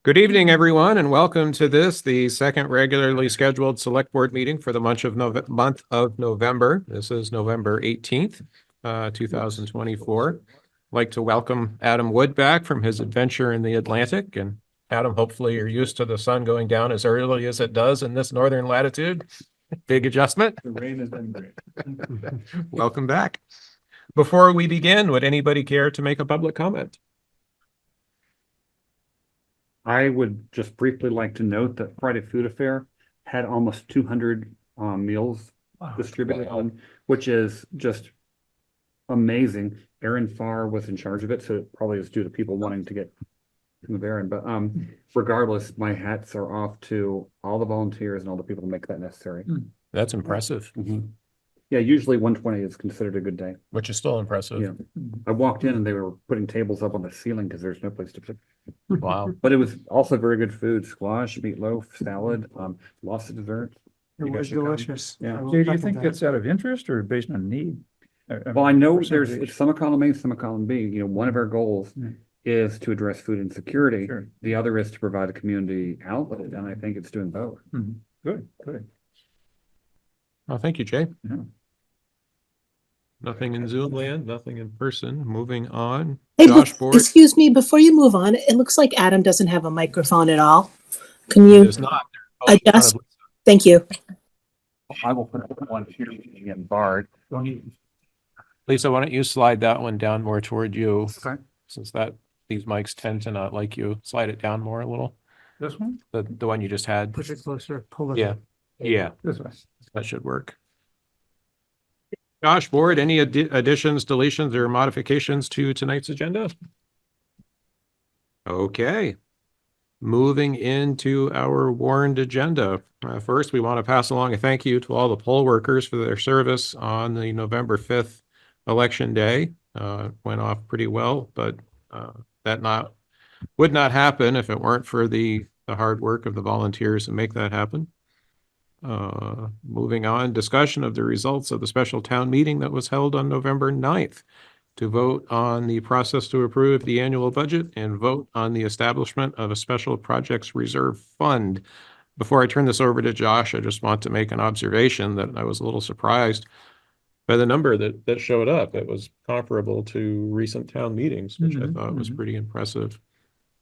Good evening, everyone, and welcome to the second regularly scheduled select board meeting for the month of November. This is November 18th, 2024. I'd like to welcome Adam Wood back from his adventure in the Atlantic. And Adam, hopefully you're used to the sun going down as early as it does in this northern latitude. Big adjustment. The rain has been great. Welcome back. Before we begin, would anybody care to make a public comment? I would just briefly like to note that Friday Food Affair had almost 200 meals distributed on, which is just amazing. Aaron Farr was in charge of it, so it probably is due to people wanting to get to move Aaron. But regardless, my hats are off to all the volunteers and all the people who make that necessary. That's impressive. Yeah, usually 120 is considered a good day. Which is still impressive. Yeah, I walked in and they were putting tables up on the ceiling because there's no place to put. Wow. But it was also very good food: squash, meatloaf, salad, lots of dessert. It was delicious. Yeah. Do you think that's out of interest or based on need? Well, I know it's some of column A, some of column B. You know, one of our goals is to address food insecurity. Sure. The other is to provide a community outlet, and I think it's doing both. Good, good. Well, thank you, Jay. Yeah. Nothing in Zoom land, nothing in person. Moving on. Hey, Josh Board. excuse me, before you move on, it looks like Adam doesn't have a microphone at all. Can It you is not. adjust? Thank you. I will put one here again, barred. Lisa, why don't you slide that one down more toward you? Okay. Since these mics tend to not like you. Slide it down more a little. This one? The one you just had. Push it closer, pull it. Yeah. Yeah, This way. that should work. Josh Board, any additions, deletions, or modifications to tonight's agenda? Okay. Moving into our warned agenda. First, we want to pass along a thank you to all the poll workers for their service on the November 5th election day. Went off pretty well, but that would not happen if it weren't for the hard work of the volunteers to make that happen. Moving on, discussion of the results of the special town meeting that was held on November 9th to vote on the process to approve the annual budget and vote on the establishment of a special projects reserve fund. Before I turn this over to Josh, I just want to make an observation that I was a little surprised by the number that showed up. It was comparable to recent town meetings, which I thought was pretty impressive.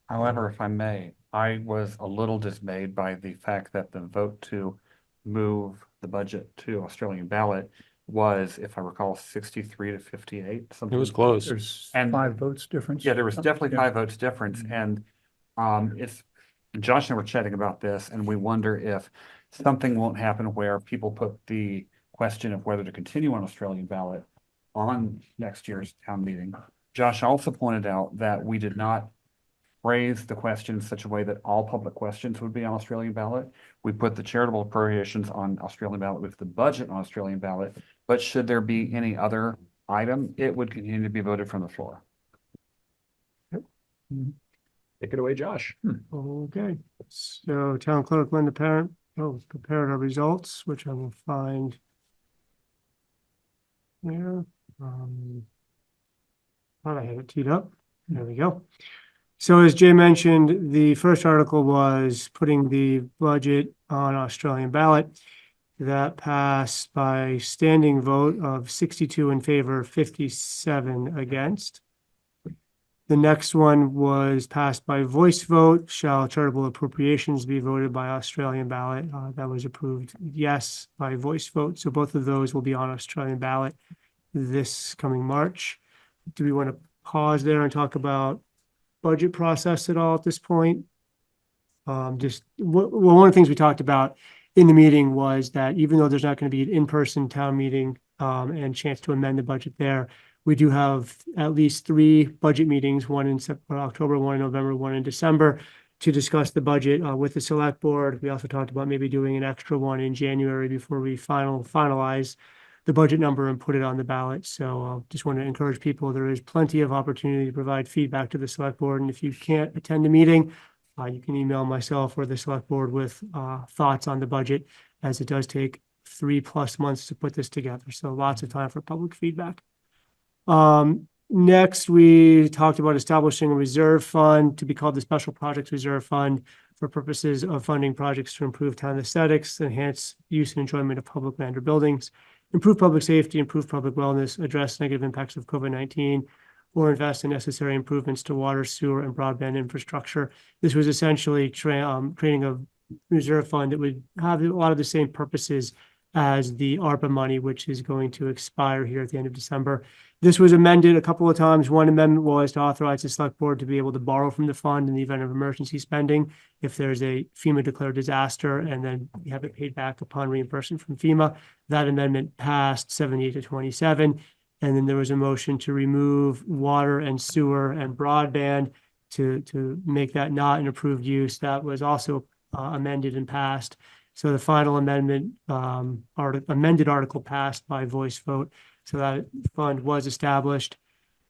However, if I may, I was a little dismayed by the fact that the vote to move the budget to Australian ballot was, if I recall, 63 to 58. It was close. There's And- 5 votes difference. Yeah, there was definitely Yeah. 5 votes difference, and it's Josh and I were chatting about this, and we wonder if something won't happen where people put the question of whether to continue on Australian ballot on next year's town meeting. Josh also pointed out that we did not phrase the question in such a way that all public questions would be on Australian ballot. We put the charitable appropriations on Australian ballot with the budget on Australian ballot, but should there be any other item, it would continue to be voted from the floor. Take it away, Josh. Okay, so town clerk Linda Parent prepared our results, which I will find here. Thought I had it teed up. There we go. So as Jay mentioned, the first article was putting the budget on Australian ballot. That passed by standing vote of 62 in favor, 57 against. The next one was passed by voice vote. Shall charitable appropriations be voted by Australian ballot? That was approved yes by voice vote. So both of those will be on Australian ballot this coming March. Do we want to pause there and talk about budget process at all at this point? One of the things we talked about in the meeting was that even though there's not going to be an in-person town meeting and chance to amend the budget there, we do have at least 3 budget meetings, one in October, one in November, one in December, to discuss the budget with the select board. We also talked about maybe doing an extra one in January before we finalize the budget number and put it on the ballot. So just want to encourage people, there is plenty of opportunity to provide feedback to the select board. And if you can't attend a meeting, you can email myself or the select board with thoughts on the budget, as it does take 3+ months to put this together. So lots of time for public feedback. Next, we talked about establishing a reserve fund to be called the Special Projects Reserve Fund for purposes of funding projects to improve town aesthetics, enhance use and enjoyment of public land or buildings, improve public safety, improve public wellness, address negative impacts of COVID-19, or invest in necessary improvements to water, sewer, and broadband infrastructure. This was essentially creating a reserve fund that would have a lot of the same purposes as the ARPA money, which is going to expire here at the end of December. This was amended a couple of times. One amendment was to authorize the select board to be able to borrow from the fund in the event of emergency spending if there's a FEMA declared disaster, and then have it paid back upon reimbursement from FEMA. That amendment passed 78 to 27. And then there was a motion to remove water and sewer and broadband to make that not an approved use. That was also amended and passed. So the final amendment, amended article passed by voice vote. So that fund was established.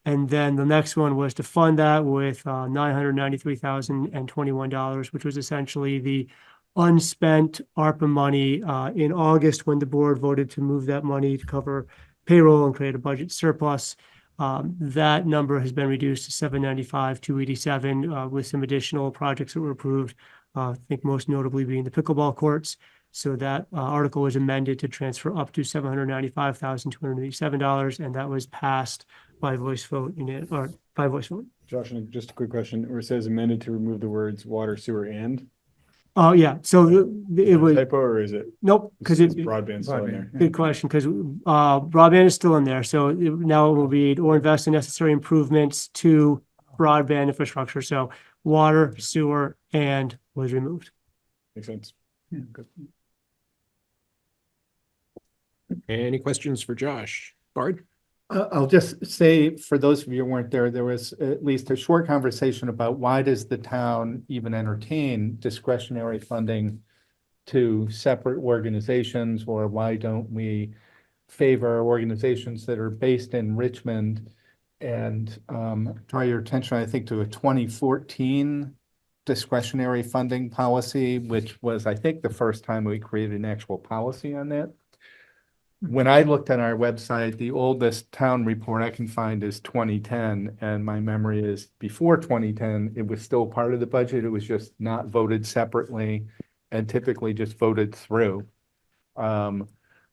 And then the next one was to fund that with $993,021, which was essentially the unspent ARPA money in August when the board voted to move that money to cover payroll and create a budget surplus. That number has been reduced to $795,287 with some additional projects that were approved. I think most notably being the pickleball courts. So that article was amended to transfer up to $795,287, and that was passed by voice vote by voice vote. Josh, and just a quick question, where it says amended to remove the words water, sewer, and? Oh, yeah, so it was, Typo, or is it? nope, because Is it, broadband still in there? good question, because broadband is still in there, so now it will read, or invest in necessary improvements to broadband infrastructure, so water, sewer, and was removed. Makes sense. Yeah, good. Any questions for Josh? Bard? I'll just say, for those of you who weren't there, there was at least a short conversation about why does the town even entertain discretionary funding to separate organizations, or why don't we favor organizations that are based in Richmond? And draw your attention, I think, to a 2014 discretionary funding policy, which was, I think, the first time we created an actual policy on that. When I looked at our website, the oldest town report I can find is 2010, and my memory is before 2010, it was still part of the budget. It was just not voted separately and typically just voted through.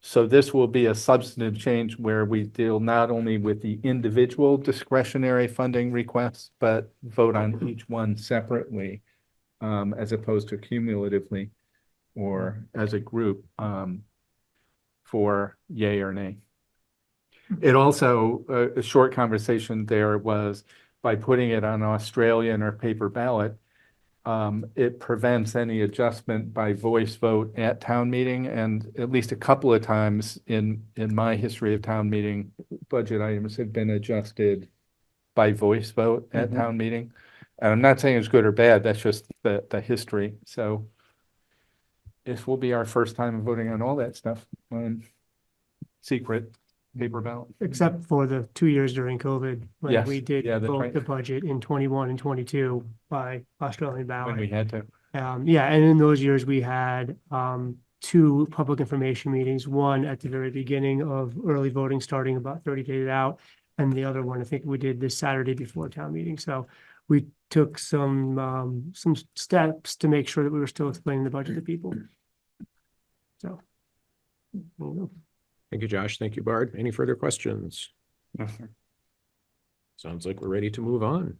So this will be a substantive change where we deal not only with the individual discretionary funding requests, but vote on each one separately, as opposed to cumulatively or as a group. For yay or nay. It also, a short conversation there was, by putting it on Australian or paper ballot, it prevents any adjustment by voice vote at town meeting. And at least a couple of times in my history of town meeting, budget items have been adjusted by voice vote at town meeting. And I'm not saying it's good or bad, that's just the history. So this will be our first time voting on all that stuff on secret paper ballot. Except for the 2 years during COVID, when Yes, we did yeah, that's vote right. the budget in 21 and 22 by Australian When we ballot. had to. Yeah, and in those years, we had 2 public information meetings, one at the very beginning of early voting, starting about 30 days out, and the other one, I think we did this Saturday before town meeting. So we took some steps to make sure that we were still explaining the budget to people. So. there you go. Thank you, Josh. Thank you, Bard. Any further questions? No, sir. Sounds like we're ready to move on.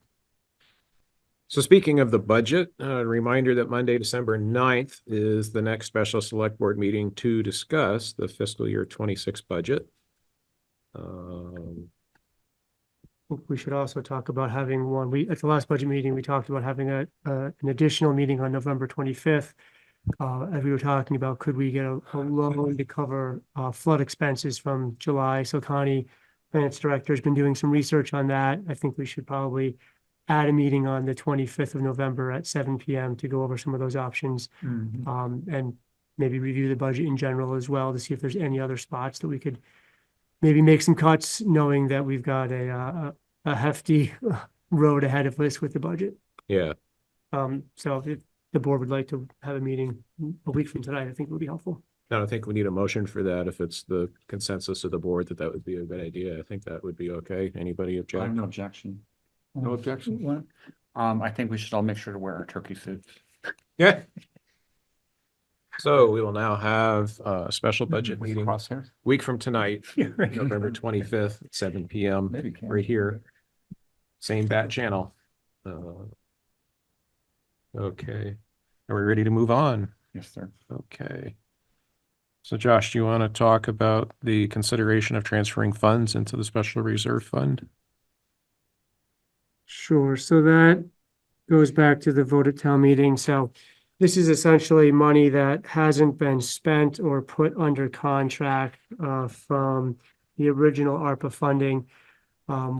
So speaking of the budget, a reminder that Monday, December 9th is the next special select board meeting to discuss the fiscal year 26 budget. We should also talk about having one, at the last budget meeting, we talked about having an additional meeting on November 25th. As we were talking about, could we get a loan to cover flood expenses from July? So Connie, finance director, has been doing some research on that. I think we should probably add a meeting on the 25th of November at 7 p.m. to go over some of those options. And maybe review the budget in general as well to see if there's any other spots that we could maybe make some cuts, knowing that we've got a hefty road ahead of us with the budget. Yeah, So if the board would like to have a meeting a week from tonight, I think it would be helpful. I don't think we need a motion for that. If it's the consensus of the board that that would be a good idea, I think that would be okay. Anybody I have object? no objection. No objection? I think we should all make sure to wear our turkey suits. Yeah. So we will now have a special budget With meeting crosshairs. week from tonight, November 25th, 7 PM, Maybe can. right here. Same bat channel. Okay. Are we ready to move on? Yes, sir. Okay. So Josh, do you want to talk about the consideration of transferring funds into the special reserve fund? Sure, so that goes back to the vote at town meeting, so this is essentially money that hasn't been spent or put under contract from the original ARPA funding,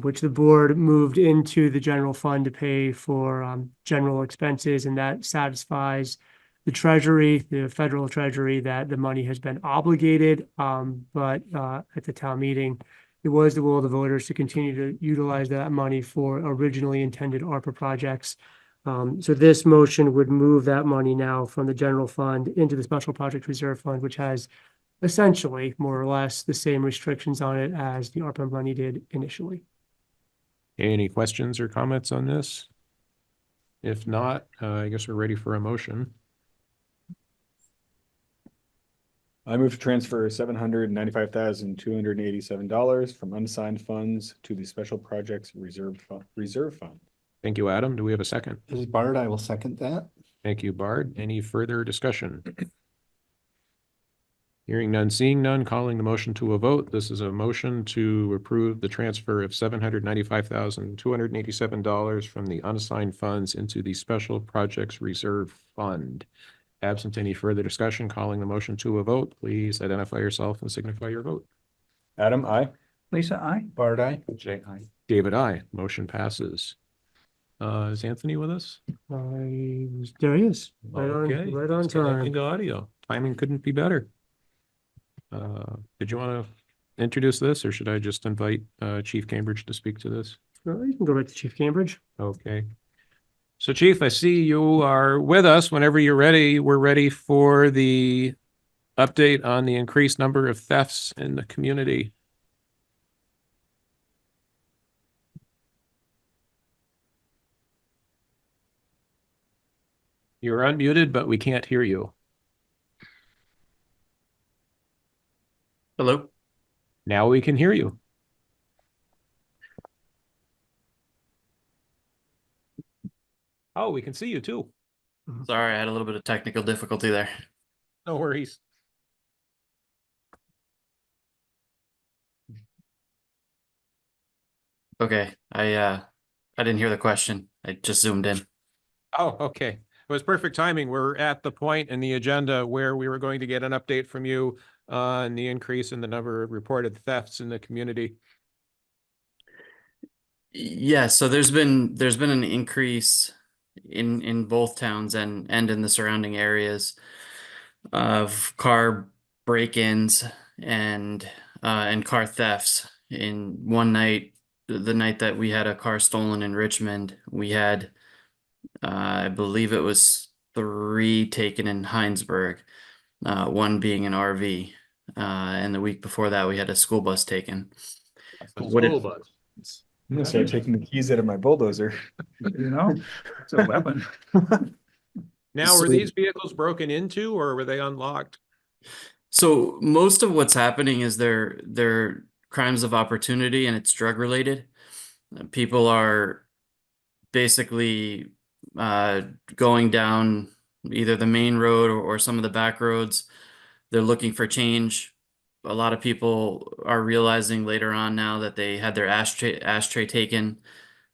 which the board moved into the general fund to pay for general expenses, and that satisfies the treasury, the federal treasury, that the money has been obligated, but at the town meeting, it was the will of the voters to continue to utilize that money for originally intended ARPA projects. So this motion would move that money now from the general fund into the special project reserve fund, which has essentially more or less the same restrictions on it as the ARPA money did initially. Any questions or comments on this? If not, I guess we're ready for a motion. I move to transfer $795,287 from unassigned funds to the special projects reserve fund. Thank you, Adam. Do we have a second? This is Bart. I will second that. Thank you, Bard. Any further discussion? Hearing none, seeing none, calling the motion to a vote. This is a motion to approve the transfer of $795,287 from the unassigned funds into the Special Projects Reserve Fund. Absent any further discussion, calling the motion to a vote, please identify yourself and signify your vote. Adam, I. Lisa, I. Bart, I. Jay, I. David, aye. Motion passes. Is Anthony with us? There he is, Okay. right on Disconnecting time. to audio. Timing couldn't be better. Did you want to introduce this, or should I just invite Chief Cambridge to speak to this? Well, you can go right to Chief Cambridge. Okay. So Chief, I see you are with us. Whenever you're ready, we're ready for the update on the increased number of thefts in the community. You're unmuted, but we can't hear you. Hello. Now we can hear you. Oh, we can see you too. Sorry, I had a little bit of technical difficulty there. No worries. Okay, I didn't hear the question. I just zoomed in. Oh, okay. It was perfect timing. We're at the point in the agenda where we were going to get an update from you on the increase in the number of reported thefts in the community. Yeah, so there's been an increase in both towns and in the surrounding areas of car break-ins and car thefts. In one night, the night that we had a car stolen in Richmond, we had I believe it was 3 taken in Hinesburg, one being an RV. And the week before that, we had a school bus taken. What School it- bus. I'm gonna start taking the keys out of my bulldozer. You know, it's a weapon. Now, were So- these vehicles broken into or were they unlocked? So most of what's happening is they're crimes of opportunity, and it's drug related. People are basically going down either the main road or some of the back roads. They're looking for change. A lot of people are realizing later on now that they had their ashtray taken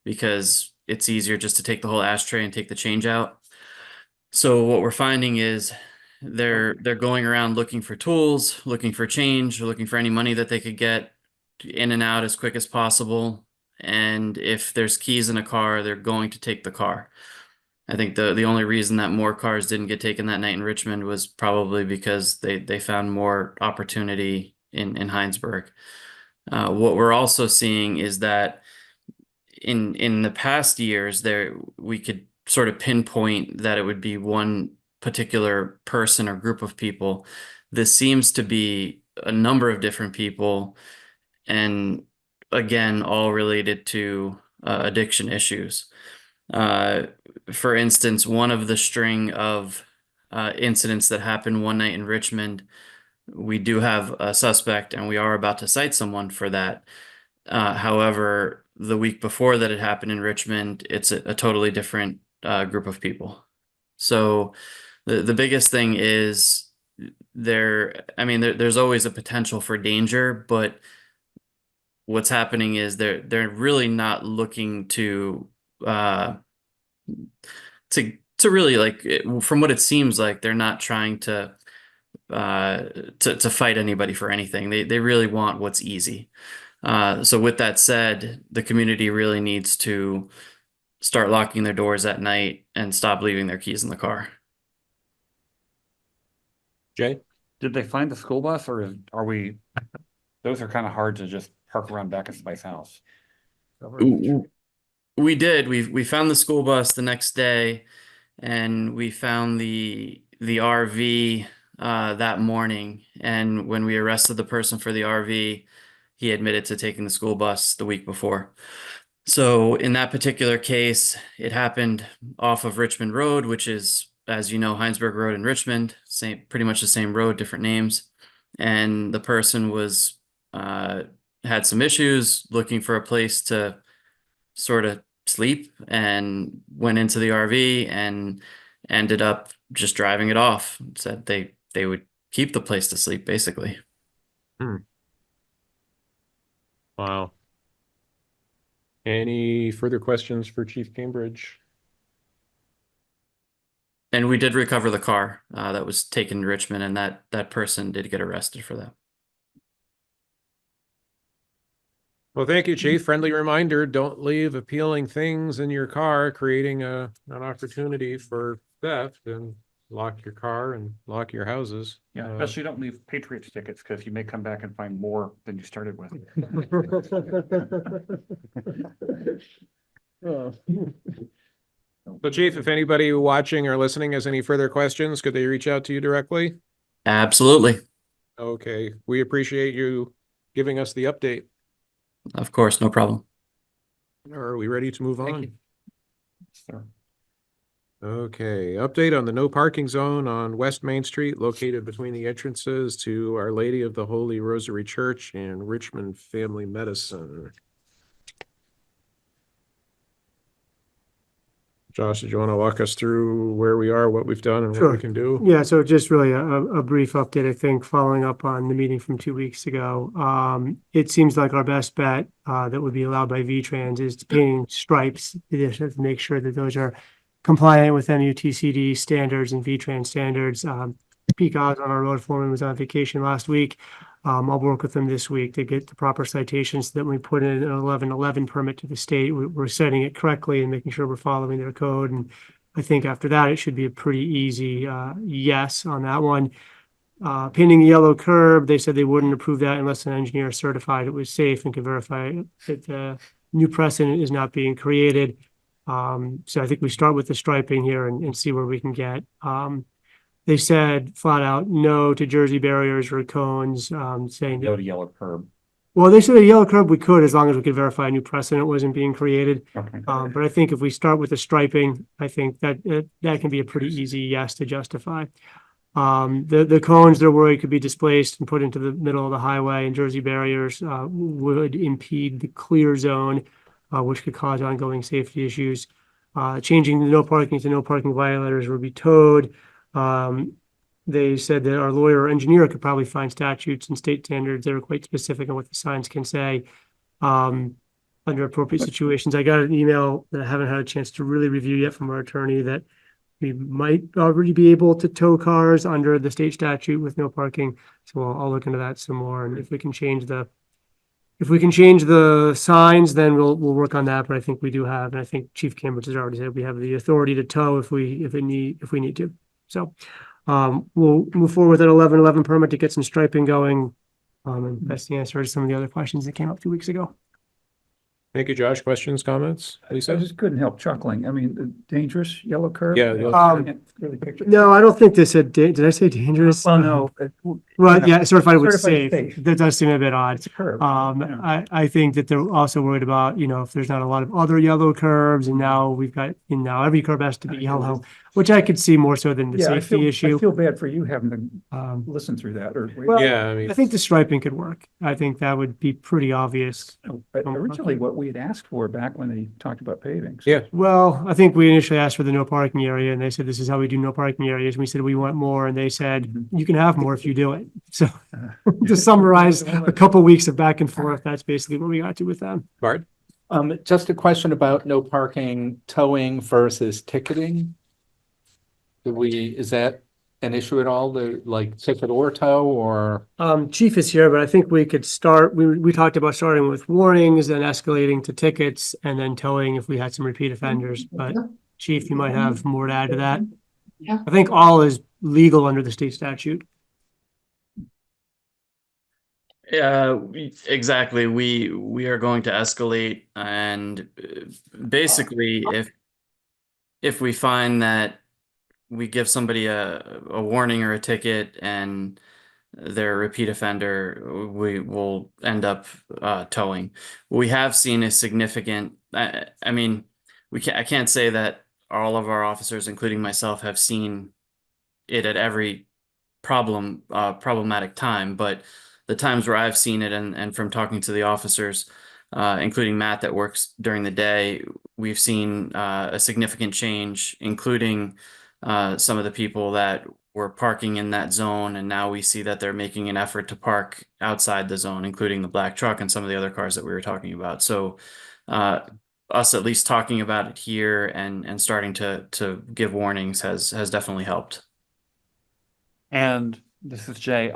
because it's easier just to take the whole ashtray and take the change out. So what we're finding is they're going around looking for tools, looking for change, looking for any money that they could get in and out as quick as possible. And if there's keys in a car, they're going to take the car. I think the only reason that more cars didn't get taken that night in Richmond was probably because they found more opportunity in Hinesburg. What we're also seeing is that in the past years, we could sort of pinpoint that it would be one particular person or group of people. This seems to be a number of different people, and again, all related to addiction issues. For instance, one of the string of incidents that happened one night in Richmond, we do have a suspect and we are about to cite someone for that. However, the week before that it happened in Richmond, it's a totally different group of people. So the biggest thing is there's always a potential for danger, but what's happening is they're really not looking to really, like, from what it seems like, they're not trying to fight anybody for anything. They really want what's easy. So with that said, the community really needs to start locking their doors at night and stop leaving their keys in the car. Jay? Did they find the school bus, or are we, those are kind of hard to just park around back at somebody's house? We did. We found the school bus the next day, and we found the RV that morning. And when we arrested the person for the RV, he admitted to taking the school bus the week before. So in that particular case, it happened off of Richmond Road, which is, as you know, Hinesburg Road in Richmond, pretty much the same road, different names. And the person was had some issues, looking for a place to sort of sleep, and went into the RV and ended up just driving it off. Said they would keep the place to sleep, basically. Wow. Any further questions for Chief Cambridge? And we did recover the car that was taken to Richmond, and that person did get arrested for that. Well, thank you, Chief. Friendly reminder, don't leave appealing things in your car, creating an opportunity for theft, and lock your car and lock your houses. Yeah, especially don't leave Patriots tickets, because you may come back and find more than you started with. So Chief, if anybody watching or listening has any further questions, could they reach out to you directly? Absolutely. Okay, we appreciate you giving us the update. Of course, no problem. Are we ready to move Thank on? you. Sure. Okay, update on the no parking zone on West Main Street, located between the entrances to Our Lady of the Holy Rosary Church and Richmond Family Medicine. Josh, did you want to walk us through where we are, what we've done, and what we Sure. can do? Yeah, so just really a brief update, I think, following up on the meeting from 2 weeks ago. It seems like our best bet that would be allowed by V-Trans is painting stripes. They just have to make sure that those are compliant with MUTCD standards and V-Trans standards. Pete Oz on our road foreman was on vacation last week. I'll work with them this week to get the proper citations so that when we put in an 1111 permit to the state, we're setting it correctly and making sure we're following their code. And I think after that, it should be a pretty easy yes on that one. Painting the yellow curb, they said they wouldn't approve that unless an engineer certified it was safe and could verify that the new precedent is not being created. So I think we start with the striping here and see where we can get. They said flat out no to Jersey barriers or cones, saying Go that, to yellow curb. well, they said a yellow curb we could, as long as we could verify a new precedent wasn't being created. Okay. But I think if we start with the striping, I think that that can be a pretty easy yes to justify. The cones, they're worried could be displaced and put into the middle of the highway, and Jersey barriers would impede the clear zone, which could cause ongoing safety issues. Changing the no parking to no parking violators would be towed. They said that our lawyer or engineer could probably find statutes and state standards that are quite specific on what the signs can say under appropriate situations. I got an email that I haven't had a chance to really review yet from our attorney that we might already be able to tow cars under the state statute with no parking. So I'll look into that some more. And if we can change the signs, then we'll work on that. But I think we do have, and I think Chief Cambridge has already said we have the authority to tow if we need to. So we'll move forward with an 1111 permit to get some striping going. And that's the answer to some of the other questions that came up 2 weeks ago. Thank you, Josh. Questions, comments? I Lisa? just couldn't help chuckling. I mean, the dangerous yellow curve. Yeah, I can't really picture. No, I don't think they said, did I say dangerous? Well, no. Well, yeah, certified with Certified safe. safe. That does seem a bit odd. It's a curve. Yeah. I think that they're also worried about, if there's not a lot of other yellow curves and now now every curve has to be yellow, which I could see more so than the Yeah, safety I issue. feel bad for you having to Listen through that or. Well, Yeah, I mean, I think the striping could work. I think that would be pretty obvious. But originally what we had asked for back when they talked about paving. Yeah. Well, I think we initially asked for the no parking area and they said, this is how we do no parking areas. And we said, we want more. And they said, you can have more if you do it. So to summarize a couple weeks of back and forth, that's basically what we got to with them. Bart? Just a question about no parking, towing versus ticketing. Is that an issue at all, like ticket or tow, or? Chief is here, but I think we could start, we talked about starting with warnings and escalating to tickets and then towing if we had some repeat offenders. But Chief, you might have more to add to that. Yeah. I think all is legal under the state statute. Exactly. We are going to escalate, and basically, if we find that we give somebody a warning or a ticket and they're a repeat offender, we will end up towing. We have seen a significant. I mean, I can't say that all of our officers, including myself, have seen it at every problematic time, but the times where I've seen it and from talking to the officers, including Matt that works during the day, we've seen a significant change, including some of the people that were parking in that zone, and now we see that they're making an effort to park outside the zone, including the black truck and some of the other cars that we were talking about. So us at least talking about it here and starting to give warnings has definitely helped. And this is Jay.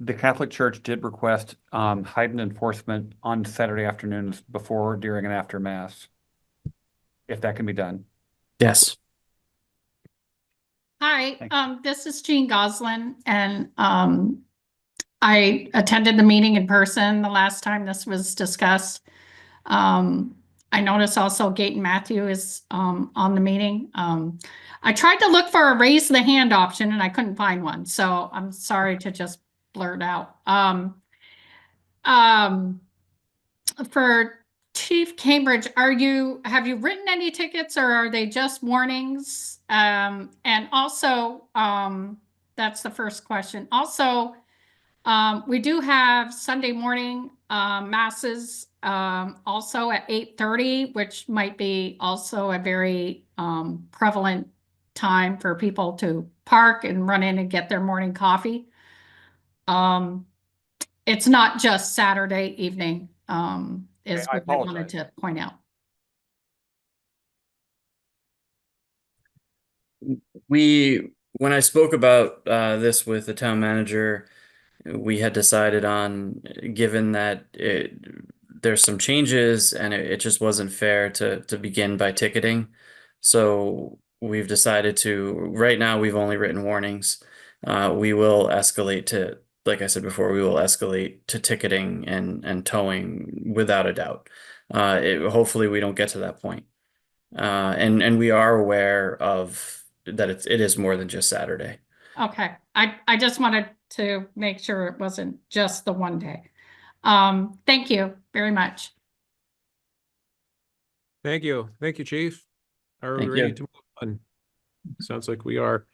The Catholic Church did request heightened enforcement on Saturday afternoons before, during, and after Mass, if that can be done. Yes. Hi, Thank this is Jean Goslin, and I attended the meeting in person the last time this was discussed. I noticed also Gate and Matthew is on the meeting. I tried to look for a raise the hand option and I couldn't find one, so I'm sorry to just blurt out. For Chief Cambridge, have you written any tickets or are they just warnings? And also, that's the first question. Also, we do have Sunday morning masses also at 8:30, which might be also a very prevalent time for people to park and run in and get their morning coffee. It's not just Saturday evening, is I what I wanted apologize. to point out. When I spoke about this with the town manager, we had decided on, given that there's some changes and it just wasn't fair to begin by ticketing. So we've decided to, right now we've only written warnings. We will escalate to, like I said before, we will escalate to ticketing and towing without a doubt. Hopefully we don't get to that point. And we are aware of that it is more than just Saturday. Okay, I just wanted to make sure it wasn't just the one day. Thank you very much. Thank you. Thank you, Chief. Are we Thank ready you. to move on? Sounds like we are.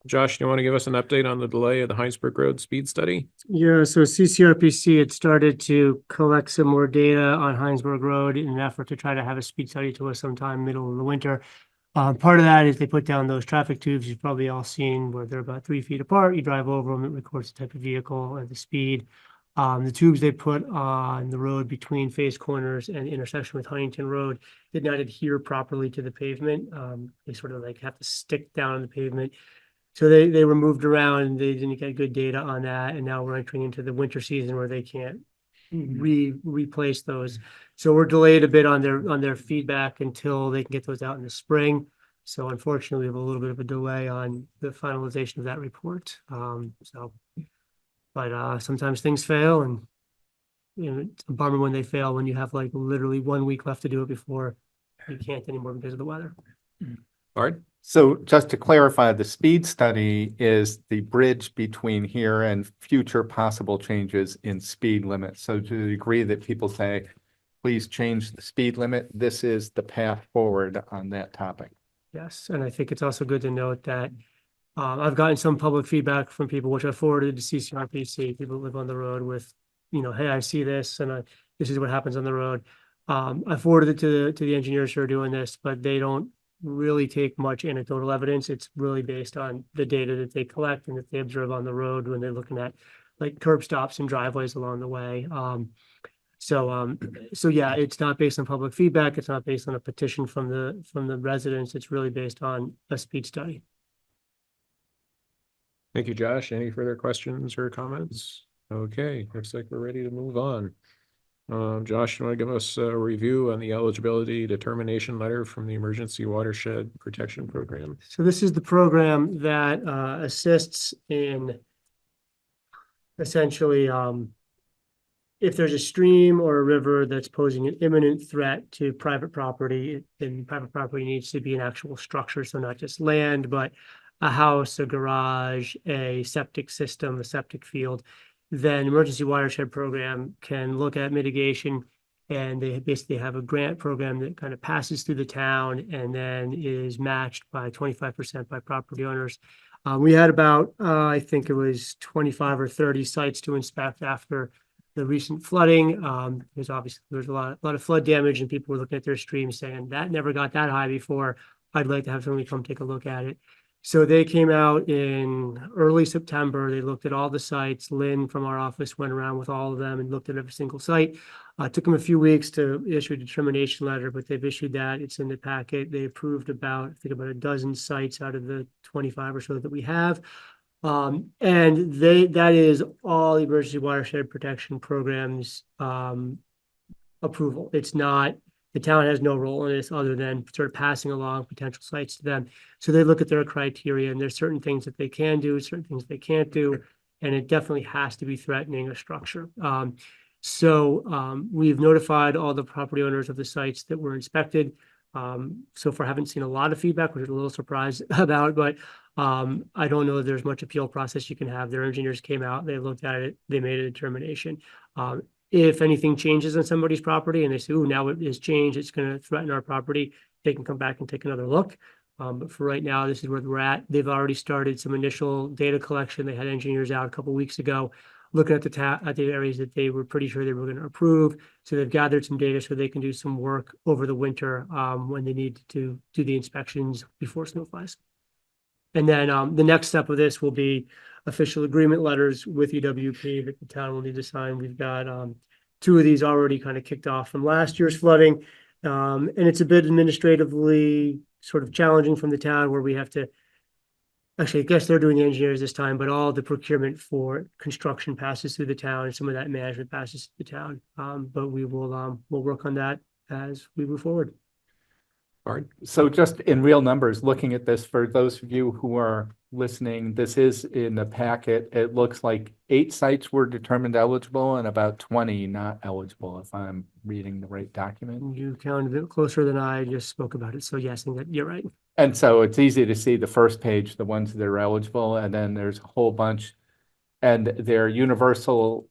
Josh, do you want to give us an update on the delay of the Hinesburg Road speed study? Yeah, so CCRPC had started to collect some more data on Hinesburg Road in an effort to try to have a speed study to us sometime middle of the winter. Part of that is they put down those traffic tubes you've probably all seen where they're about 3 feet apart. You drive over them, it records the type of vehicle and the speed. The tubes they put on the road between Phase Corners and the intersection with Huntington Road did not adhere properly to the pavement. They sort of like have to stick down on the pavement. So they were moved around and they didn't get good data on that. And now we're entering into the winter season where they can't replace those. So we're delayed a bit on their feedback until they can get those out in the spring. So unfortunately, we have a little bit of a delay on the finalization of that report. But sometimes things fail and it's a bummer when they fail, when you have like literally 1 week left to do it before you can't anymore because of the weather. Bart? So just to clarify, the speed study is the bridge between here and future possible changes in speed limits. So to the degree that people say, please change the speed limit, this is the path forward on that topic. Yes, and I think it's also good to note that I've gotten some public feedback from people, which I forwarded to CCRPC, people who live on the road with, hey, I see this and this is what happens on the road. I forwarded it to the engineers who are doing this, but they don't really take much anecdotal evidence. It's really based on the data that they collect and that they observe on the road when they're looking at like curb stops and driveways along the way. So yeah, it's not based on public feedback. It's not based on a petition from the residents. It's really based on a speed study. Thank you, Josh. Any further questions or comments? Okay, looks like we're ready to move on. Josh, you want to give us a review on the eligibility determination letter from the Emergency Watershed Protection Program? So this is the program that assists in essentially if there's a stream or a river that's posing an imminent threat to private property, then private property needs to be an actual structure, so not just land, but a house, a garage, a septic system, a septic field. Then Emergency Watershed Program can look at mitigation, and they basically have a grant program that kind of passes through the town and then is matched by 25% by property owners. We had about, I think it was 25 or 30 sites to inspect after the recent flooding. Because obviously there's a lot of flood damage, and people were looking at their streams saying that never got that high before. I'd like to have somebody come take a look at it. So they came out in early September. They looked at all the sites. Lynn from our office went around with all of them and looked at every single site. It took them a few weeks to issue a determination letter, but they've issued that. It's in the packet. They approved about a dozen sites out of the 25 or so that we have. And that is all Emergency Watershed Protection Programs approval. It's not, the town has no role in this other than sort of passing along potential sites to them. So they look at their criteria, and there's certain things that they can do, certain things they can't do, and it definitely has to be threatening a structure. We've notified all the property owners of the sites that were inspected. So far, haven't seen a lot of feedback, which is a little surprised about, but I don't know if there's much appeal process you can have. Their engineers came out, they looked at it, they made a determination. If anything changes on somebody's property and they say, oh, now it has changed, it's going to threaten our property, they can come back and take another look. But for right now, this is where we're at. They've already started some initial data collection. They had engineers out a couple of weeks ago looking at the areas that they were pretty sure they were going to approve. So they've gathered some data so they can do some work over the winter when they need to do the inspections before snow flies. And then the next step of this will be official agreement letters with EWP that the town will need to sign. We've got 2 of these already kind of kicked off from last year's flooding. And it's a bit administratively sort of challenging from the town, where we have to, actually, I guess they're doing the engineers this time, but all the procurement for construction passes through the town, and some of that management passes through the town. But we will we'll work on that as we move forward. Bart? So just in real numbers, looking at this, for those of you who are listening, this is in the packet. It looks like 8 sites were determined eligible and about 20 not eligible, if I'm reading the right document. You counted it closer than I just spoke about it. So yes, I think that you're right. And so it's easy to see the first page, the ones that are eligible, and then there's a whole bunch. And their universal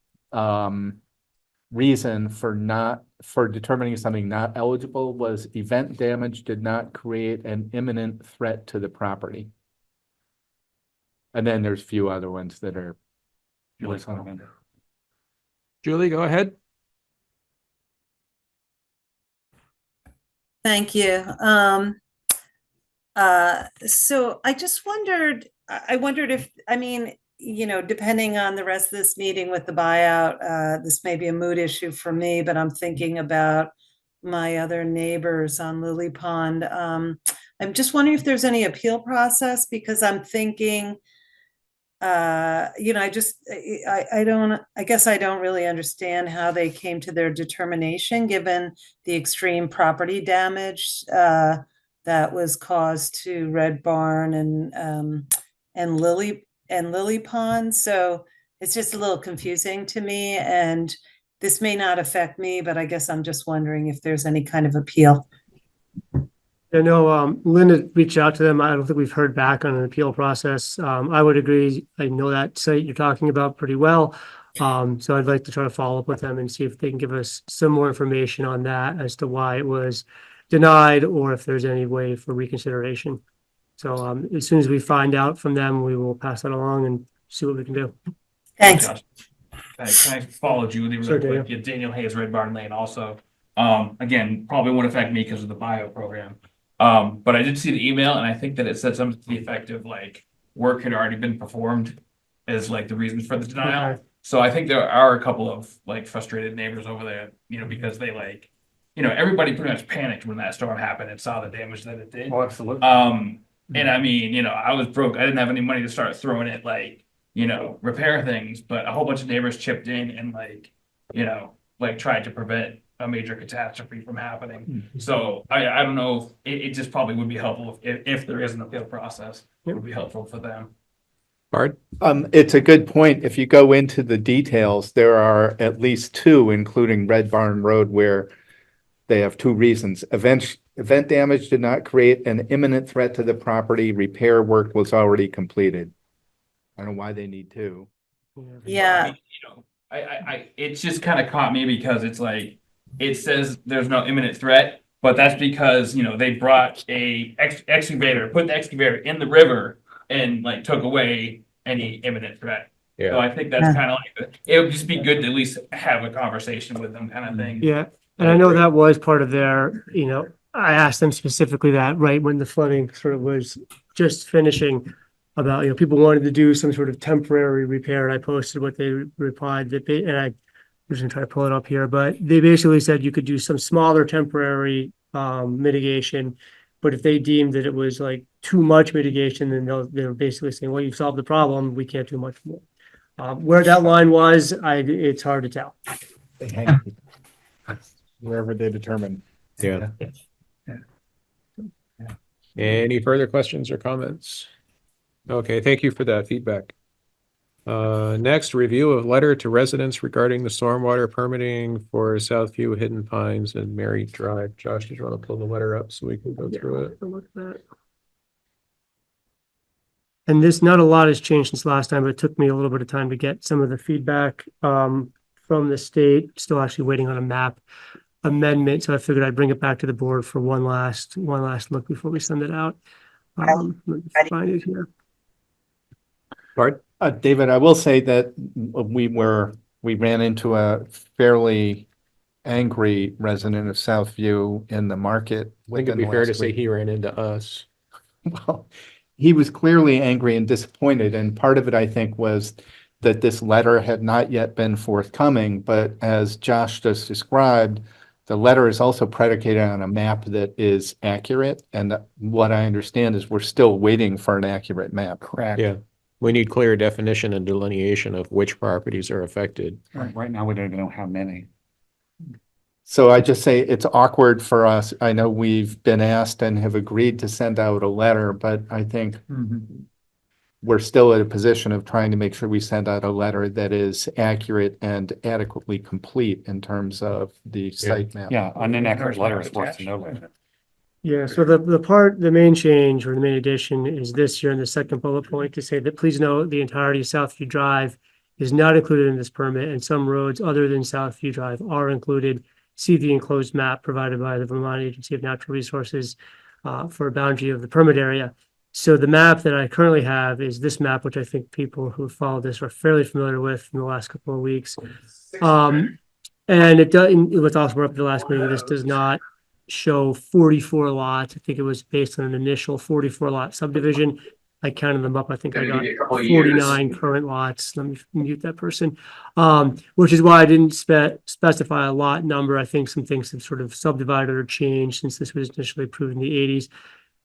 reason for determining something not eligible was event damage did not create an imminent threat to the property. And then there's a few other ones that are. Julie, go ahead. Thank you. So I just wondered, if, I mean, depending on the rest of this meeting with the buyout, this may be a mood issue for me, but I'm thinking about my other neighbors on Lily Pond. I'm just wondering if there's any appeal process, because I'm thinking, I guess I don't really understand how they came to their determination, given the extreme property damage that was caused to Red Barn and Lily Pond. So it's just a little confusing to me. And this may not affect me, but I guess I'm just wondering if there's any kind of appeal. I know, Linda reached out to them. I don't think we've heard back on an appeal process. I would agree. I know that site you're talking about pretty well. So I'd like to try to follow up with them and see if they can give us some more information on that as to why it was denied or if there's any way for reconsideration. So, as soon as we find out from them, we will pass that along and see what we can do. Thanks. Thanks. Can I follow Julie Sure, really quick? Yeah, Daniel Hayes, Red Barn Lane also. Again, probably won't affect me because of the bio program. But I did see the email and I think that it said something to the effect of like work had already been performed as like the reasons for the denial. Okay. So I think there are a couple of like frustrated neighbors over there, because they like, everybody pretty much panicked when that storm happened and saw the damage that it did. Oh, absolutely. And I mean, I was broke. I didn't have any money to start throwing it like, repair things, but a whole bunch of neighbors chipped in and like, tried to prevent a major catastrophe from happening. So I don't know, it just probably would be helpful if there is an appeal process, it would be helpful for them. Bart? It's a good point. If you go into the details, there are at least two, including Red Barn Road, where they have two reasons. Event damage did not create an imminent threat to the property. Repair work was already completed. I don't know why they need two. Yeah. It's just kind of caught me because it's like, it says there's no imminent threat, but that's because, they brought a excavator, put the excavator in the river and like took away any imminent threat. So I think that's kind of like, it would just be good to at least have a conversation with them kind of thing. Yeah. And I know that was part of their, I asked them specifically that right when the flooding sort of was just finishing about, people wanted to do some sort of temporary repair. And I posted what they replied that they, and I was going to try to pull it up here, but they basically said you could do some smaller temporary mitigation. But if they deemed that it was like too much mitigation, then they're basically saying, well, you've solved the problem. We can't do much more. Where that line was, it's hard to tell. Wherever they determine. Yeah. Any further questions or comments? Okay, thank you for that feedback. Next, review of letter to residents regarding the stormwater permitting for Southview, Hidden Pines, and Mary Drive. Josh, did you want to pull the letter up so we can go through it? Look at that. And not a lot has changed since last time, but it took me a little bit of time to get some of the feedback from the state. Still actually waiting on a map amendment, so I figured I'd bring it back to the board for one last look before we send it out. Let me find it here. Bart? David, I will say that we ran into a fairly angry resident of Southview in the market. I think it'd be fair to say he ran into us. Well, he was clearly angry and disappointed, and part of it, I think, was that this letter had not yet been forthcoming, but as Josh just described, the letter is also predicated on a map that is accurate, and what I understand is we're still waiting for an accurate map. Correct. Yeah. We need clear definition and delineation of which properties are affected. Right now, we don't even know how many. So I just say it's awkward for us. I know we've been asked and have agreed to send out a letter, but I think we're still in a position of trying to make sure we send out a letter that is accurate and adequately complete in terms of the site map. Yeah, an inaccurate letter is worse than no letter. Yeah, so the main change or the main addition is this here in the second bullet point to say that please note the entirety of Southview Drive is not included in this permit, and some roads other than Southview Drive are included. See the enclosed map provided by the Vermont Agency of Natural Resources for a boundary of the permit area. So the map that I currently have is this map, which I think people who have followed this are fairly familiar with in the last couple of weeks. And it was also brought up at the last meeting. This does not show 44 lots. I think it was based on an initial 44 lot subdivision. I counted them up. I think I got 49 current lots. Let me mute that person. Which is why I didn't specify a lot number. I think some things have sort of subdivided or changed since this was initially approved in the 80s.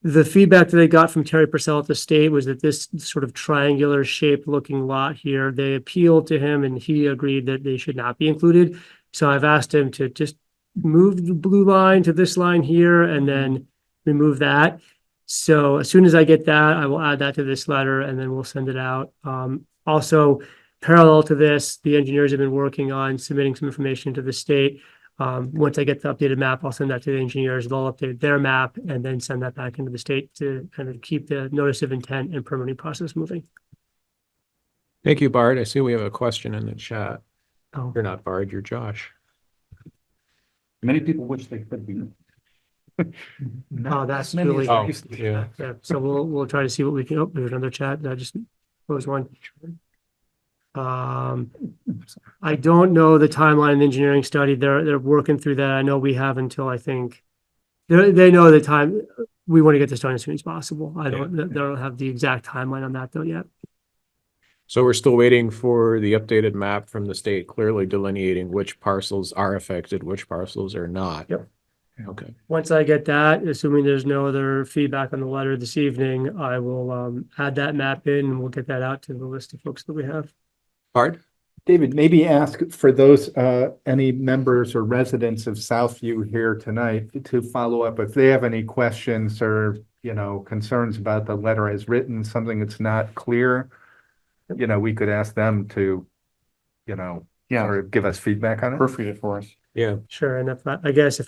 The feedback that I got from Terry Purcell at the state was that this sort of triangular shaped looking lot here, they appealed to him and he agreed that they should not be included. So I've asked him to just move the blue line to this line here and then remove that. So as soon as I get that, I will add that to this letter and then we'll send it out. Also, Parallel to this, the engineers have been working on submitting some information to the state. Once I get the updated map, I'll send that to the engineers. They'll update their map and then send that back into the state to kind of keep the notice of intent and permitting process moving. Thank you, Bart. I see we have a question in the chat. Oh. You're not Bart, you're Josh. Many people wish they could be. Oh, that's many really. as Oh, there used to be. yeah. Yeah, so we'll try to see what we can, oh, there's another chat, I just closed one. I don't know the timeline in the engineering study, they're working through that, I know we have until, I think, they know the time, we want to get this done as soon as possible, they don't have the exact timeline on that though yet. So we're still waiting for the updated map from the state, clearly delineating which parcels are affected, which parcels are not. Yep. Okay. Once I get that, assuming there's no other feedback on the letter this evening, I will add that map in and we'll get that out to the list of folks that we have. Bart? David, maybe ask for those, any members or residents of Southview here tonight to follow up if they have any questions or, concerns about the letter as written, something that's not clear. We could ask them to, or give us feedback on it. Proofread it for us. Yeah. Sure, and if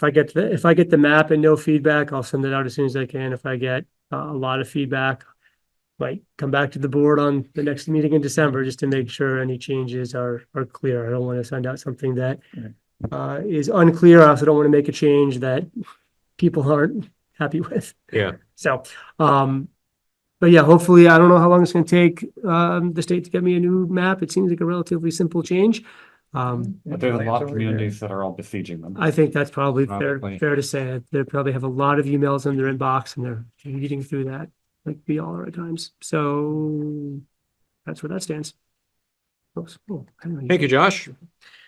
I get the map and no feedback, I'll send it out as soon as I can. If I get a lot of feedback, might come back to the board on the next meeting in December just to make sure any changes are clear. I don't want to send out something that is unclear. I also don't want to make a change that people aren't happy with. Yeah. So, but yeah, hopefully, I don't know how long it's going to take the state to get me a new map. It seems like a relatively simple change. But there's a lot of communities that are all besieging them. I think that's probably Probably. fair to say. They probably have a lot of emails in their inbox and they're reading through that like we all are at times. So that's where that stands. Thank you, Josh.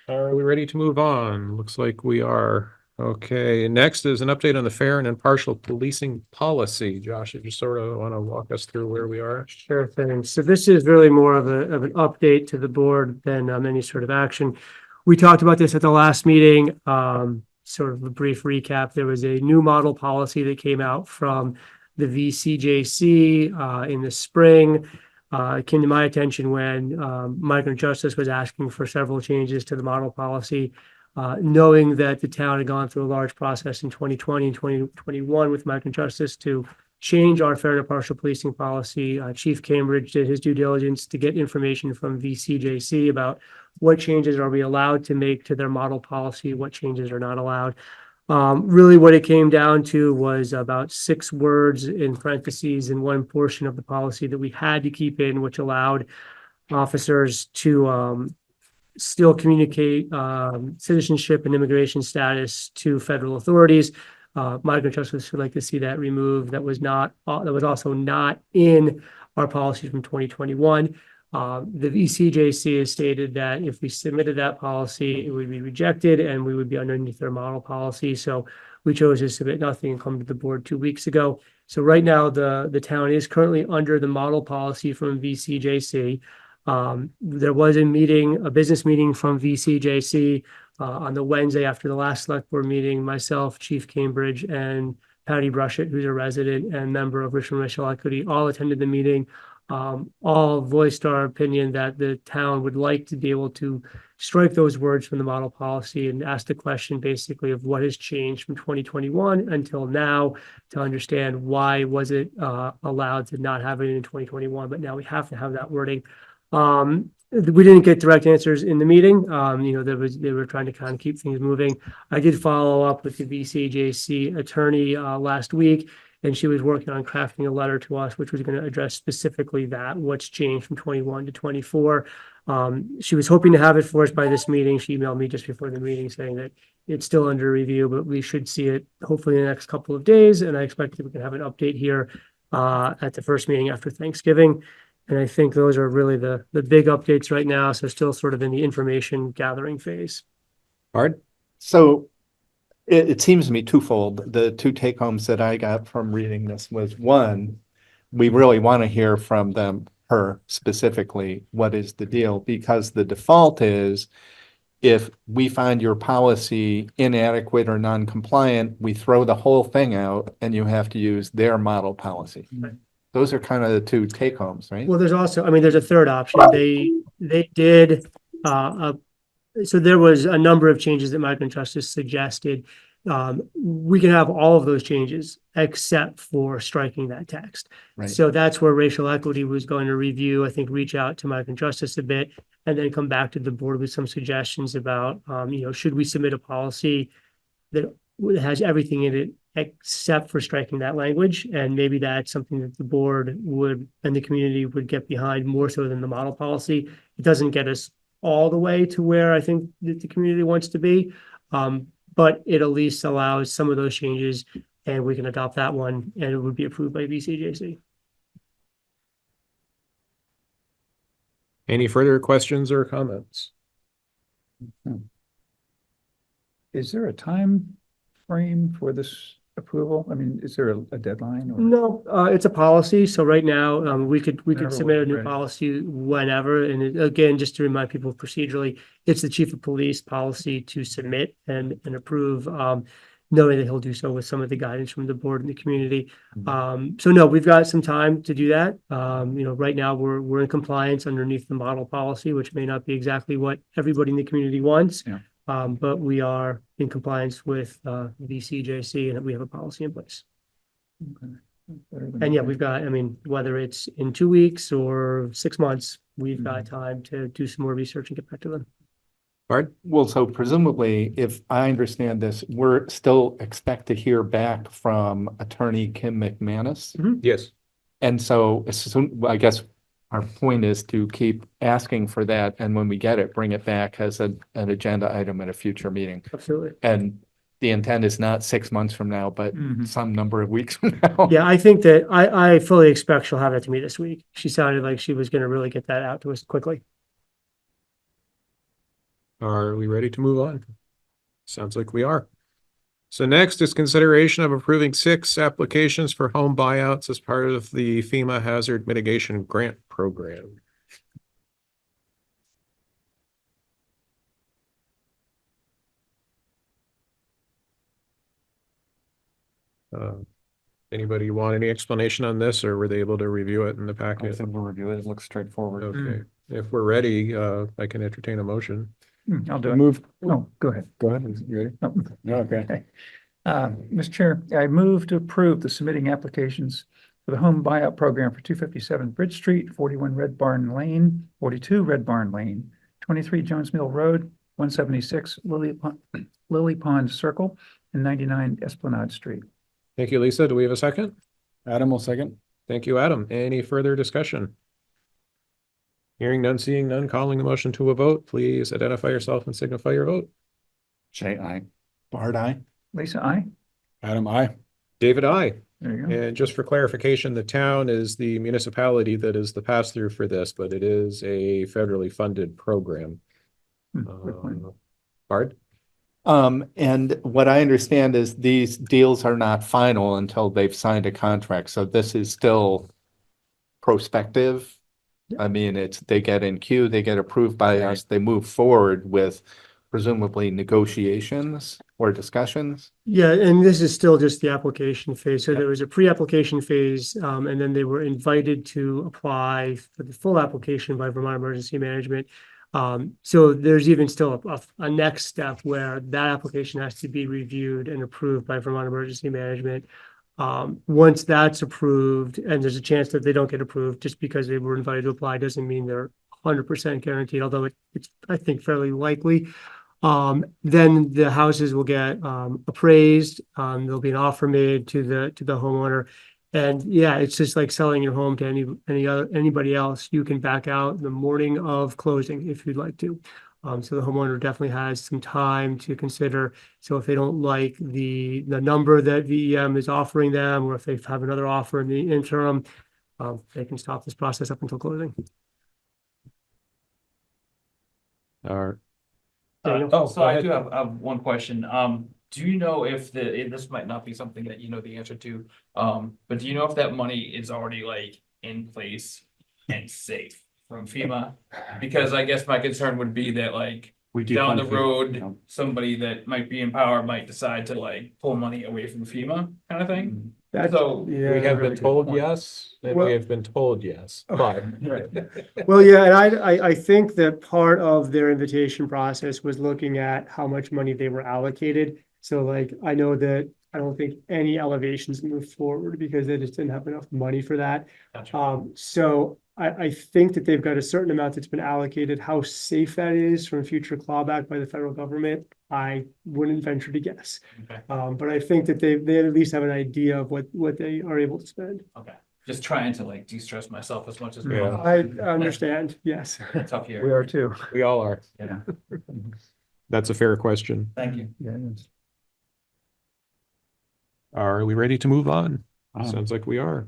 Are we ready to move on? Looks like we are. Okay, next is an update on the fair and impartial policing policy. Josh, if you sort of want to walk us through where we are. Sure thing. So this is really more of an update to the board than any sort of action. We talked about this at the last meeting. Sort of a brief recap. There was a new model policy that came out from the VCJC in the spring. It came to my attention when Migrant Justice was asking for several changes to the model policy. Knowing that the town had gone through a large process in 2020 and 2021 with Migrant Justice to change our fair and impartial policing policy, Chief Cambridge did his due diligence to get information from VCJC about what changes are we allowed to make to their model policy, what changes are not allowed. Really what it came down to was about 6 words in parentheses in one portion of the policy that we had to keep in, which allowed officers to still communicate citizenship and immigration status to federal authorities. Migrant Justice would like to see that removed. That was also not in our policy from 2021. The VCJC has stated that if we submitted that policy, it would be rejected and we would be underneath their model policy. So we chose to submit nothing and come to the board 2 weeks ago. So right now, the town is currently under the model policy from VCJC. There was a business meeting from VCJC on the Wednesday after the last select board meeting. Myself, Chief Cambridge, and Patty Brushett, who's a resident and member of Richmond Racial Equity, all attended the meeting. All voiced our opinion that the town would like to be able to strike those words from the model policy and ask the question basically of what has changed from 2021 until now to understand why was it allowed to not have it in 2021, but now we have to have that wording. We didn't get direct answers in the meeting. They were trying to kind of keep things moving. I did follow up with the VCJC attorney last week, and she was working on crafting a letter to us, which was going to address specifically what's changed from 21 to 24. She was hoping to have it for us by this meeting. She emailed me just before the meeting saying that it's still under review, but we should see it hopefully in the next couple of days. And I expect that we can have an update here at the first meeting after Thanksgiving. And I think those are really the big updates right now. So still sort of in the information gathering phase. Bart? So it seems to me twofold. The 2 take homes that I got from reading this was, one, we really want to hear from her specifically, what is the deal? Because the default is if we find your policy inadequate or non-compliant, we throw the whole thing out and you have to use their model policy. Right. Those are kind of the two take homes, right? Well, there's also, I mean, there's a third option. They did, so there was a number of changes that Michael and Justice suggested. We can have all of those changes except for striking that text. Right. So that's where racial equity was going to review, I think, reach out to Michael and Justice a bit, and then come back to the board with some suggestions about, should we submit a policy that has everything in it except for striking that language? And maybe that's something that the board would, and the community would get behind more so than the model policy. It doesn't get us all the way to where I think that the community wants to be. But it at least allows some of those changes, and we can adopt that one, and it would be approved by VCJC. Any further questions or comments? Is there a time frame for this approval? I mean, is there a deadline or? No, it's a policy. So right now, we could Whenever submit a we're new ready. policy whenever. And again, just to remind people procedurally, it's the chief of police policy to submit and approve, knowing that he'll do so with some of the guidance from the board and the community. So no, we've got some time to do that. Right now we're in compliance underneath the model policy, which may not be exactly what everybody in the community wants. Yeah. But we are in compliance with VCJC, and we have a policy in place. Okay. Better than And yeah, nothing. we've got, I mean, whether it's in 2 weeks or 6 months, we've got time to do some more research and get back to them. Bart? Well, so presumably, if I understand this, we're still expect to hear back from Attorney Kim McManus. Yes. And so I guess our point is to keep asking for that, and when we get it, bring it back as an agenda item at a future meeting. Absolutely. And the intent is not 6 months from now, but Mhm. some number of weeks from now. Yeah, I think that I fully expect she'll have that to me this week. She sounded like she was going to really get that out to us quickly. Are we ready to move on? Sounds like we are. So next is consideration of approving 6 applications for home buyouts as part of the FEMA Hazard Mitigation Grant Program. Anybody want any explanation on this, or were they able to review it in the I packet? think we'll review it. It looks straightforward. Okay, if we're ready, I can entertain a motion. I'll do it. Move, No, go ahead. go ahead, you ready? No. Okay. Okay. Mr. Chair, I move to approve the submitting applications for the home buyout program for 257 Bridge Street, 41 Red Barn Lane, 42 Red Barn Lane, 23 Jones Mill Road, 176 Lily Pond Circle, and 99 Esplanade Street. Thank you, Lisa. Do we have a second? Adam will second. Thank you, Adam. Any further discussion? Hearing none, seeing none, calling the motion to a vote, please identify yourself and signify your vote. J.I. Bart, aye. Lisa, aye? Adam, I. David, aye. There you go. And just for clarification, the town is the municipality that is the pass-through for this, but it is a federally funded program. Good point. Bart? And what I understand is these deals are not final until they've signed a contract. So this is still prospective. I mean, they get in queue, they get approved by us, they move forward with presumably negotiations or discussions. Yeah, and this is still just the application phase. So there was a pre-application phase, and then they were invited to apply for the full application by Vermont Emergency Management. So there's even still a next step where that application has to be reviewed and approved by Vermont Emergency Management. Once that's approved, and there's a chance that they don't get approved just because they were invited to apply, doesn't mean they're 100% guaranteed, although it's, I think, fairly likely. Then the houses will get appraised. There'll be an offer made to the homeowner. And yeah, it's just like selling your home to anybody else. You can back out the morning of closing if you'd like to. So the homeowner definitely has some time to consider. So if they don't like the number that VEM is offering them, or if they have another offer in the interim, they can stop this process up until closing. Or So I do have one question. Do you know if this might not be something that you know the answer to, but do you know if that money is already like in place and safe from FEMA? Because I guess my concern would be that like We do down the fund FEMA, road, you know. somebody that might be in power might decide to like pull money away from FEMA kind of thing. That's, So yeah. We have been told yes, and Well- we have been told yes, but. Well, yeah, and I think that part of their invitation process was looking at how much money they were allocated. So like, I know that I don't think any elevations moved forward because they just didn't have enough money for that. So I think that they've got a certain amount that's been allocated. How safe that is from future clawback by the federal government, I wouldn't venture to guess. Okay. But I think that they at least have an idea of what they are able to spend. Okay. Just trying to like de-stress myself as much as Yeah. possible. I understand, yes. Tough We here. are too. We all are. Yeah. That's a fair question. Thank you. Yeah, yes. Are we ready to move on? Sounds like we are.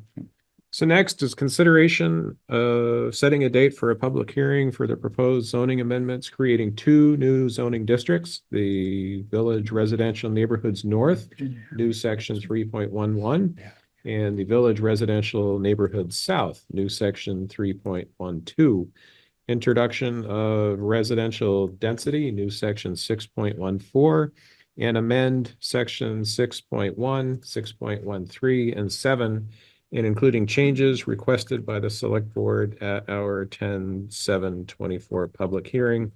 So next is consideration of setting a date for a public hearing for the proposed zoning amendments, creating 2 new zoning districts, the Village Residential Neighborhoods North, new section 3.11, and the Village Residential Neighborhoods South, new section 3.12. Introduction of residential density, new section 6.14, and amend section 6.1, 6.13, and 7, and including changes requested by the Select Board at our 10/7/24 public hearing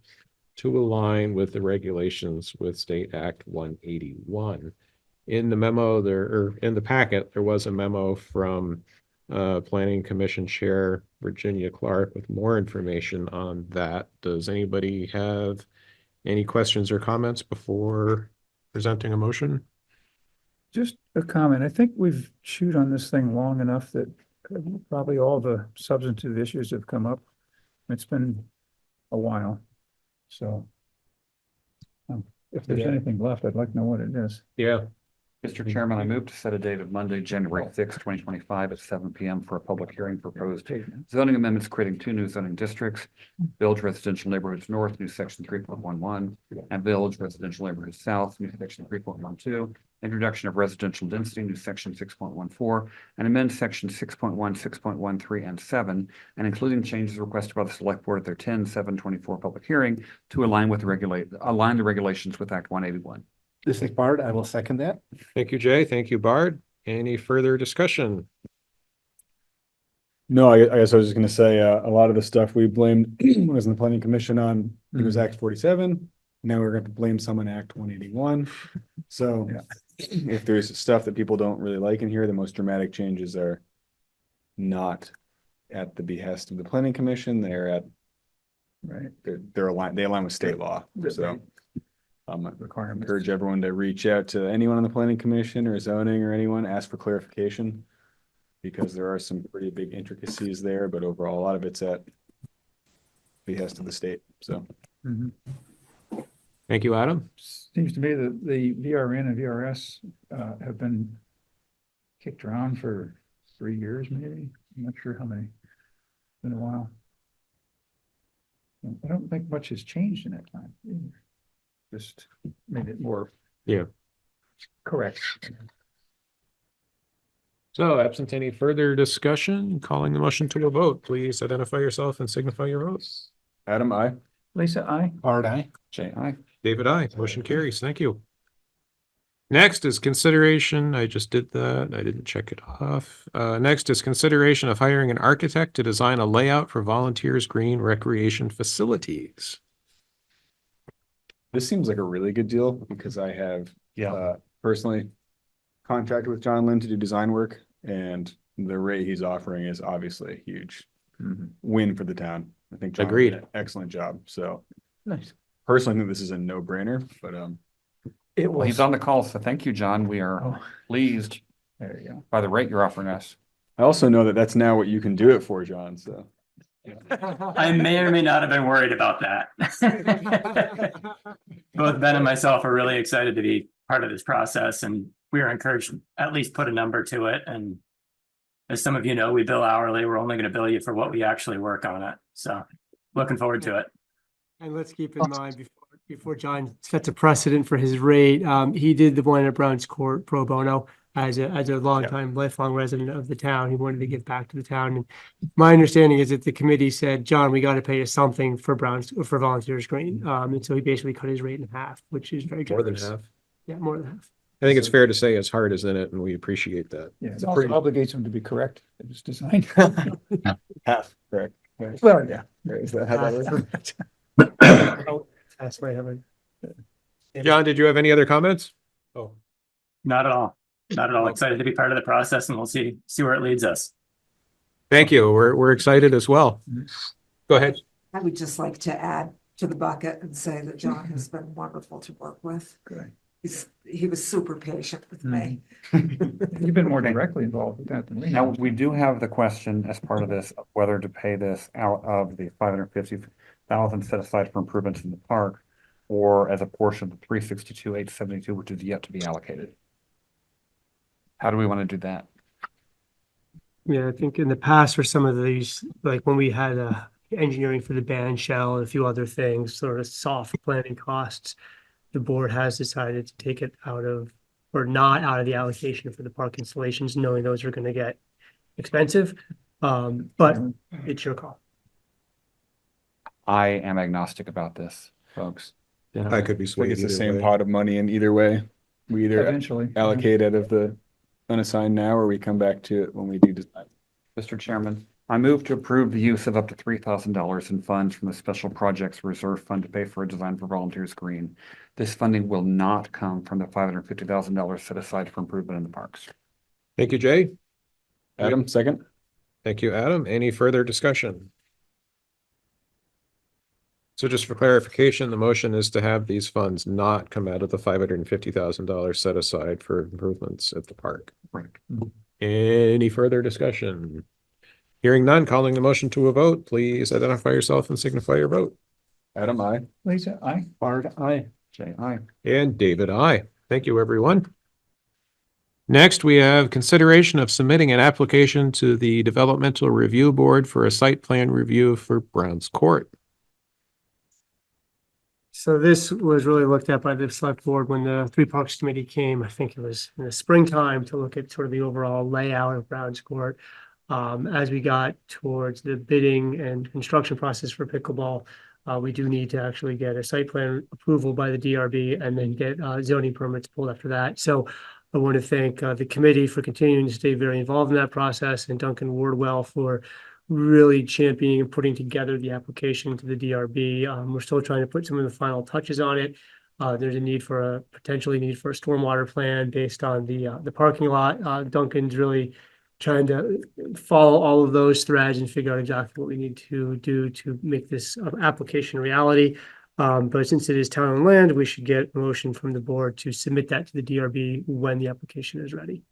to align with the regulations with State Act 181. In the memo or in the packet, there was a memo from Planning Commission Chair Virginia Clark with more information on that. Does anybody have any questions or comments before presenting a motion? Just a comment. I think we've chewed on this thing long enough that probably all the substantive issues have come up. It's been a while. So if there's Yeah. anything left, I'd like to know what it is. Yeah. Mr. Chairman, I move to set a date of Monday, January 6, 2025 at 7 PM for a public hearing for proposed zoning amendments creating 2 new zoning districts, Village Residential Neighborhoods North, new section 3.11, and Village Residential Neighborhoods South, new section 3.12, introduction of residential density, new section 6.14, and amend section 6.1, 6.13, and 7, and including changes requested by the Select Board at their 10/7/24 public hearing to align with align the regulations with Act 181. This is Bart. I will second that. Thank you, Jay. Thank you, Bard. Any further discussion? No, I guess I was just gonna say, a lot of the stuff we blamed when I was in the planning commission on, it was Act 47. Now we're going to blame some on Act 181. So Yeah. if there's stuff that people don't really like in here, the most dramatic changes are not at the behest of the planning commission. They're at, Right. they're aligned, they align with state law. So Requirements. encourage everyone to reach out to anyone on the planning commission or zoning or anyone, ask for clarification. Because there are some pretty big intricacies there, but overall, a lot of it's at behest of the state, so. Mhm. Thank you, Adam. Seems to me that the VRN and VRS have been kicked around for 3 years, maybe. I'm not sure how many. It's been a while. I don't think much has changed in that time. Either. Just made it more. Yeah. Correct. So absent any further discussion, calling the motion to a vote, please identify yourself and signify your vote. Adam, I. Lisa, I. Bart, aye. Jay, aye. David, I. Motion carries. Thank you. Next is consideration. I just did that. I didn't check it off. Next is consideration of hiring an architect to design a layout for volunteers' green recreation facilities. This seems like a really good deal because I have personally contracted with John Lynn to do design work, and the rate he's offering is obviously a huge win for the town. I think John Agreed. did an excellent job. So Nice. personally, I think this is a no-brainer, but It Well, he's on the call, so thank you, John. We are Oh, pleased there you go. by the rate you're offering us. I also know that that's now what you can do it for, John, so. I may or may not have been worried about that. Both Ben and myself are really excited to be part of this process, and we are encouraged to at least put a number to it. And as some of you know, we bill hourly. We're only going to bill you for what we actually work on it. So looking forward to it. And let's keep in mind before John sets a precedent for his rate, he did the one at Brown's Court pro bono as a longtime lifelong resident of the town. He wanted to give back to the town. And my understanding is that the committee said, John, we got to pay you something for Volunteers Green. And so he basically cut his rate in half, which is very More than generous. half. Yeah, more than half. I think it's fair to say his heart is in it and we appreciate that. Yeah, It's it a also pretty- obligates him to be correct in his design. Half, correct. Right. Well, yeah. Right, is that how that works? That's my having. John, did you have any other comments? Oh, Not at all. Not at all. Excited to be part of the process and we'll see where it leads us. thank you. We're excited as well. Go ahead. I would just like to add to the bucket and say that John has been wonderful to work with. Good. He was super patient with me. You've been more directly involved with that than we Now, have. we do have the question as part of this, of whether to pay this out of the 550,000 set aside for improvements in the park, or as a portion of the 362,872, which is yet to be allocated. How do we want to do that? Yeah, I think in the past for some of these, like when we had engineering for the band shell and a few other things, sort of soft planning costs, the board has decided to take it out of, or not out of the allocation for the park installations, knowing those are going to get expensive. But it's your call. I am agnostic about this, folks. I could be I think swayed it's the either same way. pot of money in either way. We either Eventually. allocate out of the unassigned now, or we come back to it when we do decide. Mr. Chairman, I move to approve the use of up to $3,000 in funds from the Special Projects Reserve Fund to pay for a Design for Volunteers green. This funding will not come from the $550,000 set aside for improvement in the parks. Thank you, Jay. Adam, second? Thank you, Adam. Any further discussion? So just for clarification, the motion is to have these funds not come out of the $550,000 set aside for improvements at the park. Right. Any further discussion? Hearing none, calling the motion to a vote, please identify yourself and signify your vote. Adam, I. Lisa, aye. Bard, aye. Jay, aye. And David, I. Thank you, everyone. Next, we have consideration of submitting an application to the Developmental Review Board for a site plan review for Browns Court. So this was really looked at by the select board when the Three Parks Committee came, I think it was in the springtime, to look at sort of the overall layout of Browns Court. As we got towards the bidding and construction process for pickleball, we do need to actually get a site plan approval by the DRB and then get zoning permits pulled after that. So I want to thank the committee for continuing to stay very involved in that process, and Duncan Wardwell for really championing and putting together the application to the DRB. We're still trying to put some of the final touches on it. There's a need for a stormwater plan based on the parking lot. Duncan's really trying to follow all of those threads and figure out exactly what we need to do to make this application a reality. But since it is town and land, we should get a motion from the board to submit that to the DRB when the application is ready.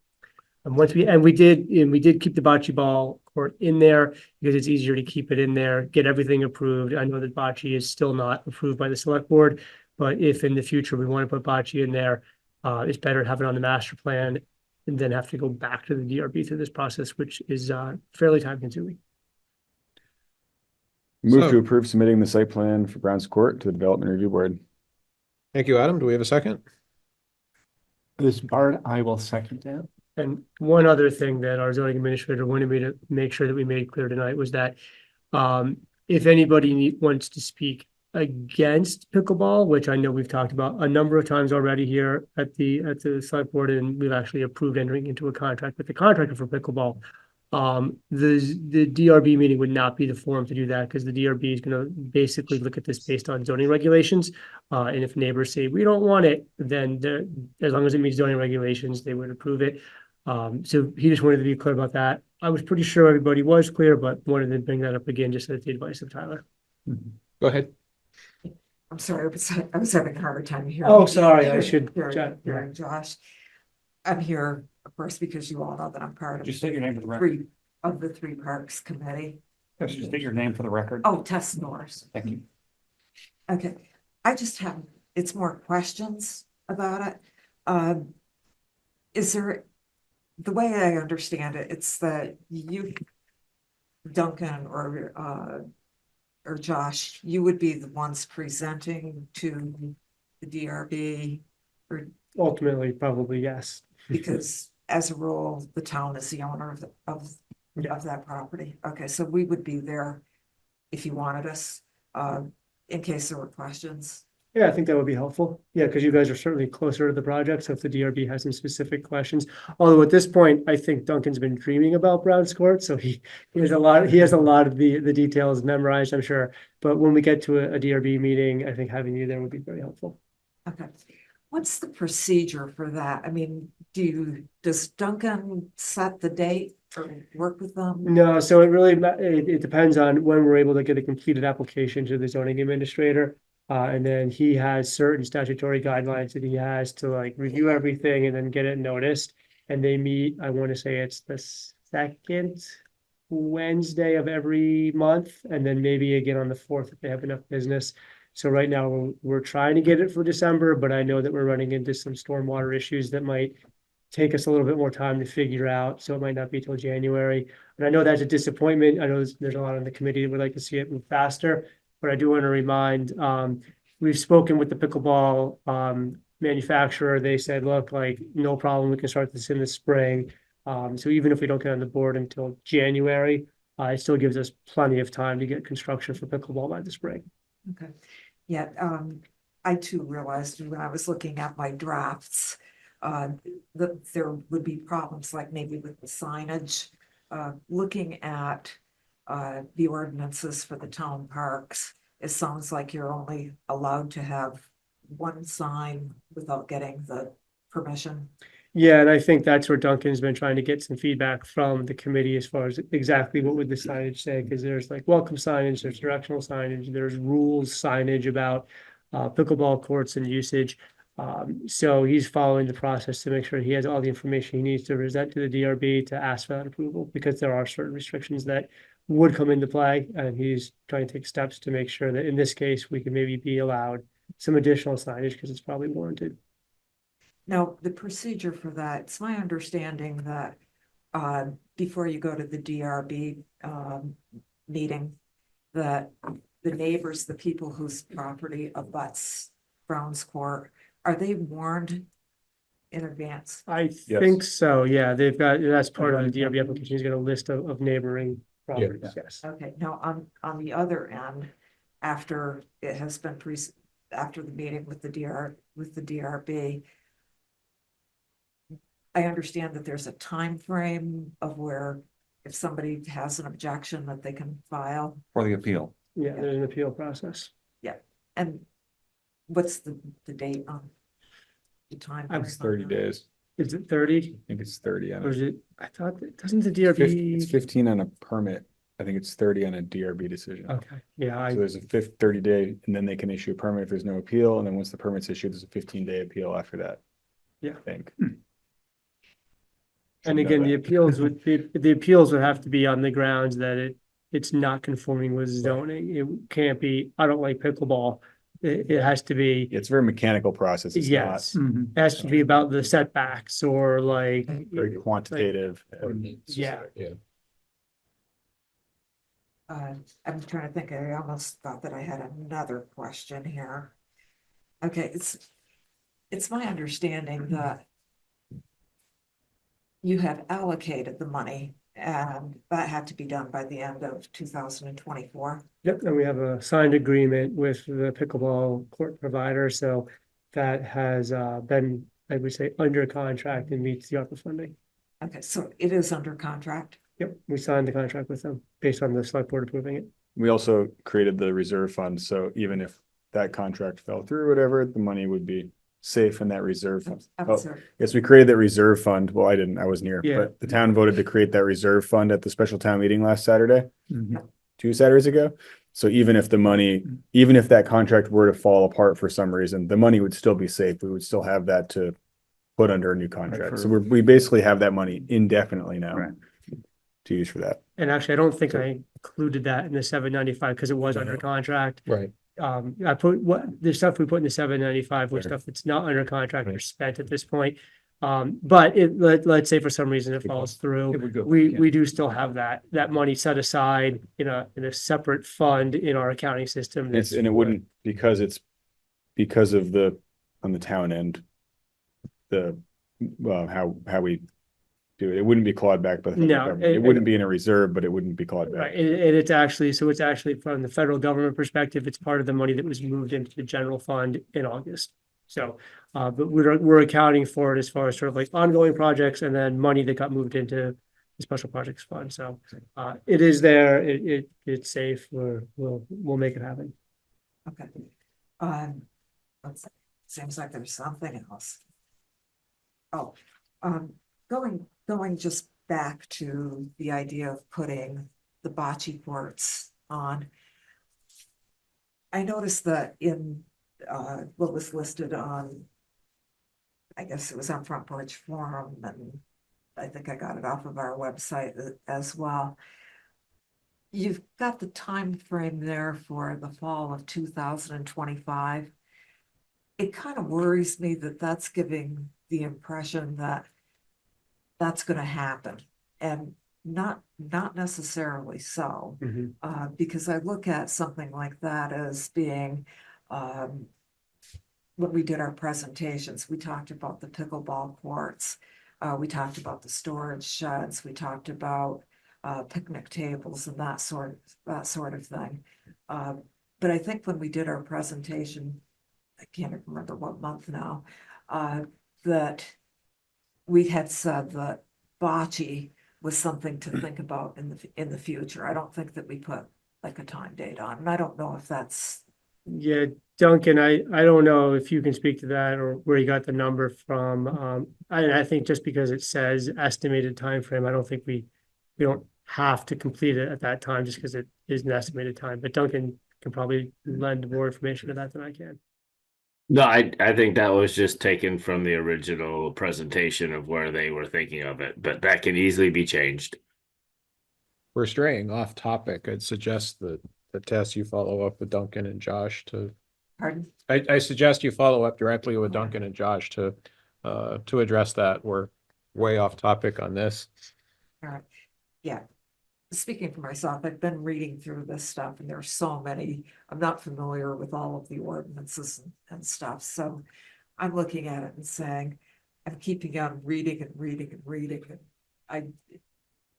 And we did keep the bocce ball court in there because it's easier to keep it in there, get everything approved. I know that bocce is still not approved by the select board, but if in the future we want to put bocce in there, it's better to have it on the master plan and then have to go back to the DRB through this process, which is fairly time consuming. Move So- to approve submitting the site plan for Browns Court to the Development Review Board. Thank you, Adam. Do we have a second? This Bard, I will second that. And one other thing that our zoning administrator wanted me to make sure that we made clear tonight was that if anybody wants to speak against pickleball, which I know we've talked about a number of times already here at the select board, and we've actually approved entering into a contract with the contractor for pickleball. The DRB meeting would not be the forum to do that because the DRB is going to basically look at this based on zoning regulations. And if neighbors say we don't want it, then as long as it meets zoning regulations, they would approve it. So he just wanted to be clear about that. I was pretty sure everybody was clear, but wanted to bring that up again just at the advice of Tyler. Go ahead. I'm sorry, I was having a hard time hearing. Oh, sorry, I should. Hearing Josh. I'm here, of course, because you all know that I'm part of Just state your name for the record. the Three Parks Committee. Just state your name for the record. Oh, Tess Norris. Thank you. Okay, I just have, it's more questions about it. Is there, the way I understand it, it's that you, Duncan or Josh, you would be the ones presenting to the DRB, or Ultimately, probably yes. because as a rule, the town is the owner of that property. Okay, so we would be there if you wanted us, in case there were questions. Yeah, I think that would be helpful. Yeah, because you guys are certainly closer to the project, so if the DRB has some specific questions. Although at this point, I think Duncan's been dreaming about Brown's Court, so he has a lot of the details memorized, I'm sure. But when we get to a DRB meeting, I think having you there would be very helpful. Okay. What's the procedure for that? I mean, does Duncan set the date or work with them? No, so it depends on when we're able to get a completed application to the zoning administrator. And then he has certain statutory guidelines that he has to like review everything and then get it noticed. And they meet, I want to say it's the second Wednesday of every month, and then maybe again on the 4th if they have enough business. So right now we're trying to get it for December, but I know that we're running into some stormwater issues that might take us a little bit more time to figure out. So it might not be till January. And I know that's a disappointment. I know there's a lot on the committee that would like to see it move faster. But I do want to remind, we've spoken with the pickleball manufacturer. They said, look, like, no problem, we can start this in the spring. So even if we don't get on the board until January, it still gives us plenty of time to get construction for pickleball by the spring. Okay. Yeah, I too realized when I was looking at my drafts, that there would be problems like maybe with the signage. Looking at the ordinances for the town parks, it sounds like you're only allowed to have one sign without getting the permission. Yeah, and I think that's where Duncan's been trying to get some feedback from the committee as far as exactly what would the signage say, because there's like welcome signage, there's directional signage, there's rules signage about pickleball courts and usage. So he's following the process to make sure he has all the information he needs to present to the DRB to ask for that approval, because there are certain restrictions that would come into play, and he's trying to take steps to make sure that in this case, we can maybe be allowed some additional signage because it's probably warranted. Now, the procedure for that, it's my understanding that before you go to the DRB meeting, that the neighbors, the people whose property abuts Brown's Court, are they warned in advance? I think so, yeah. They've got, that's part of the DRB application. He's got a list of neighboring properties, yes. Okay, now on the other end, after it has been after the meeting with the DRB, I understand that there's a time frame of where if somebody has an objection that they can file. For the appeal. Yeah, there's an appeal process. Yeah, and what's the date on the time? It's 30 days. Is it 30? I think it's 30 on Or is it. it, I thought, doesn't the DRB? It's 15 on a permit. I think it's 30 on a DRB decision. Okay, yeah, So there's a 30-day, and then they can issue a permit if there's no appeal, and then once the permit's issued, there's a 15-day appeal after that. Yeah. I think. and again, the appeals would have to be on the grounds that it's not conforming with zoning. It can't be, I don't like pickleball. It has to be, It's a very mechanical process. It's yes, Mhm. it has to be about the setbacks or like. not very quantitative. Yeah. I'm trying to think, I almost thought that I had another question here. Okay, it's my understanding that you have allocated the money and that had to be done by the end of 2024. Yep, and we have a signed agreement with the pickleball court provider, so that has been, I would say, under contract and meets the ARPA funding. Okay, so it is under contract. Yep, we signed the contract with them based on the select board approving it. We also created the reserve fund, so even if that contract fell through, or whatever, the money would be safe in that reserve fund. Oh, yes, we created that reserve fund. Well, I didn't, I wasn't here, Yeah. but the town voted to create that reserve fund at the special town meeting last Saturday, Mhm. 2 Saturdays ago. So even if even if that contract were to fall apart for some reason, the money would still be safe. We would still have that to put under a new contract. So we basically have that money indefinitely now Right. to use for that. And actually, I don't think I included that in the 795 because it was under contract. Right. I put the stuff we put in the 795 was stuff that's not under contract or spent at this point. But let's say for some reason it falls through, we do still have that money set aside in a separate fund in our accounting system. And it wouldn't, because of on the town end, how we do it. It wouldn't be clawed back by the federal No, government. It wouldn't be in a reserve, but it wouldn't be clawed Right, back. and it's actually, so it's actually from the federal government perspective, it's part of the money that was moved into the general fund in August. So, but we're accounting for it as far as sort of like ongoing projects and then money that got moved into the special projects fund. So, it is there, it's safe, we'll make it happen. Okay. Let's see. Seems like there's something else. Oh, going just back to the idea of putting the bocce courts on. I noticed that in what was listed on, I guess it was on Front Porch Forum, and I think I got it off of our website as well. You've got the time frame there for the fall of 2025. It kind of worries me that that's giving the impression that that's going to happen, and not necessarily so. Because I look at something like that as being, when we did our presentations, we talked about the pickleball courts, we talked about the storage sheds, we talked about picnic tables and that sort of thing. But I think when we did our presentation, I can't remember what month now, that we had said that bocce was something to think about in the future. I don't think that we put like a time date on, and I don't know if that's. Yeah, Duncan, I don't know if you can speak to that or where you got the number from. I think just because it says estimated time frame, I don't think we don't have to complete it at that time just because it is an estimated time. But Duncan can probably lend more information to that than I can. No, I think that was just taken from the original presentation of where they were thinking of it, but that can easily be changed. We're straying off topic. I'd suggest that Tess, you follow up with Duncan and Josh to. Pardon? I suggest you follow up directly with Duncan and Josh to address that. We're way off topic on this. All right. Yeah. Speaking for myself, I've been reading through this stuff, and there are so many. I'm not familiar with all of the ordinances and stuff. So I'm looking at it and saying, I'm keeping on reading and reading and reading. And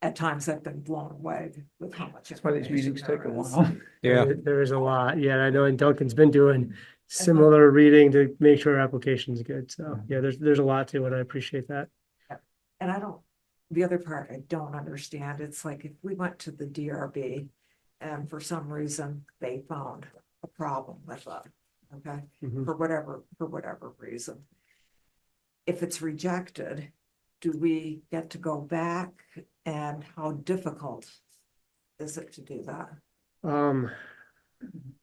at times I've been blown away with how much. That's why these meetings take a there is. while. Yeah, There is a lot. Yeah, I know, and Duncan's been doing similar reading to make sure our application's good. So yeah, there's a lot to it. I appreciate that. And the other part I don't understand, it's like if we went to the DRB and for some reason they found a problem with it, okay, for whatever reason. If it's rejected, do we get to go back, and how difficult is it to do that?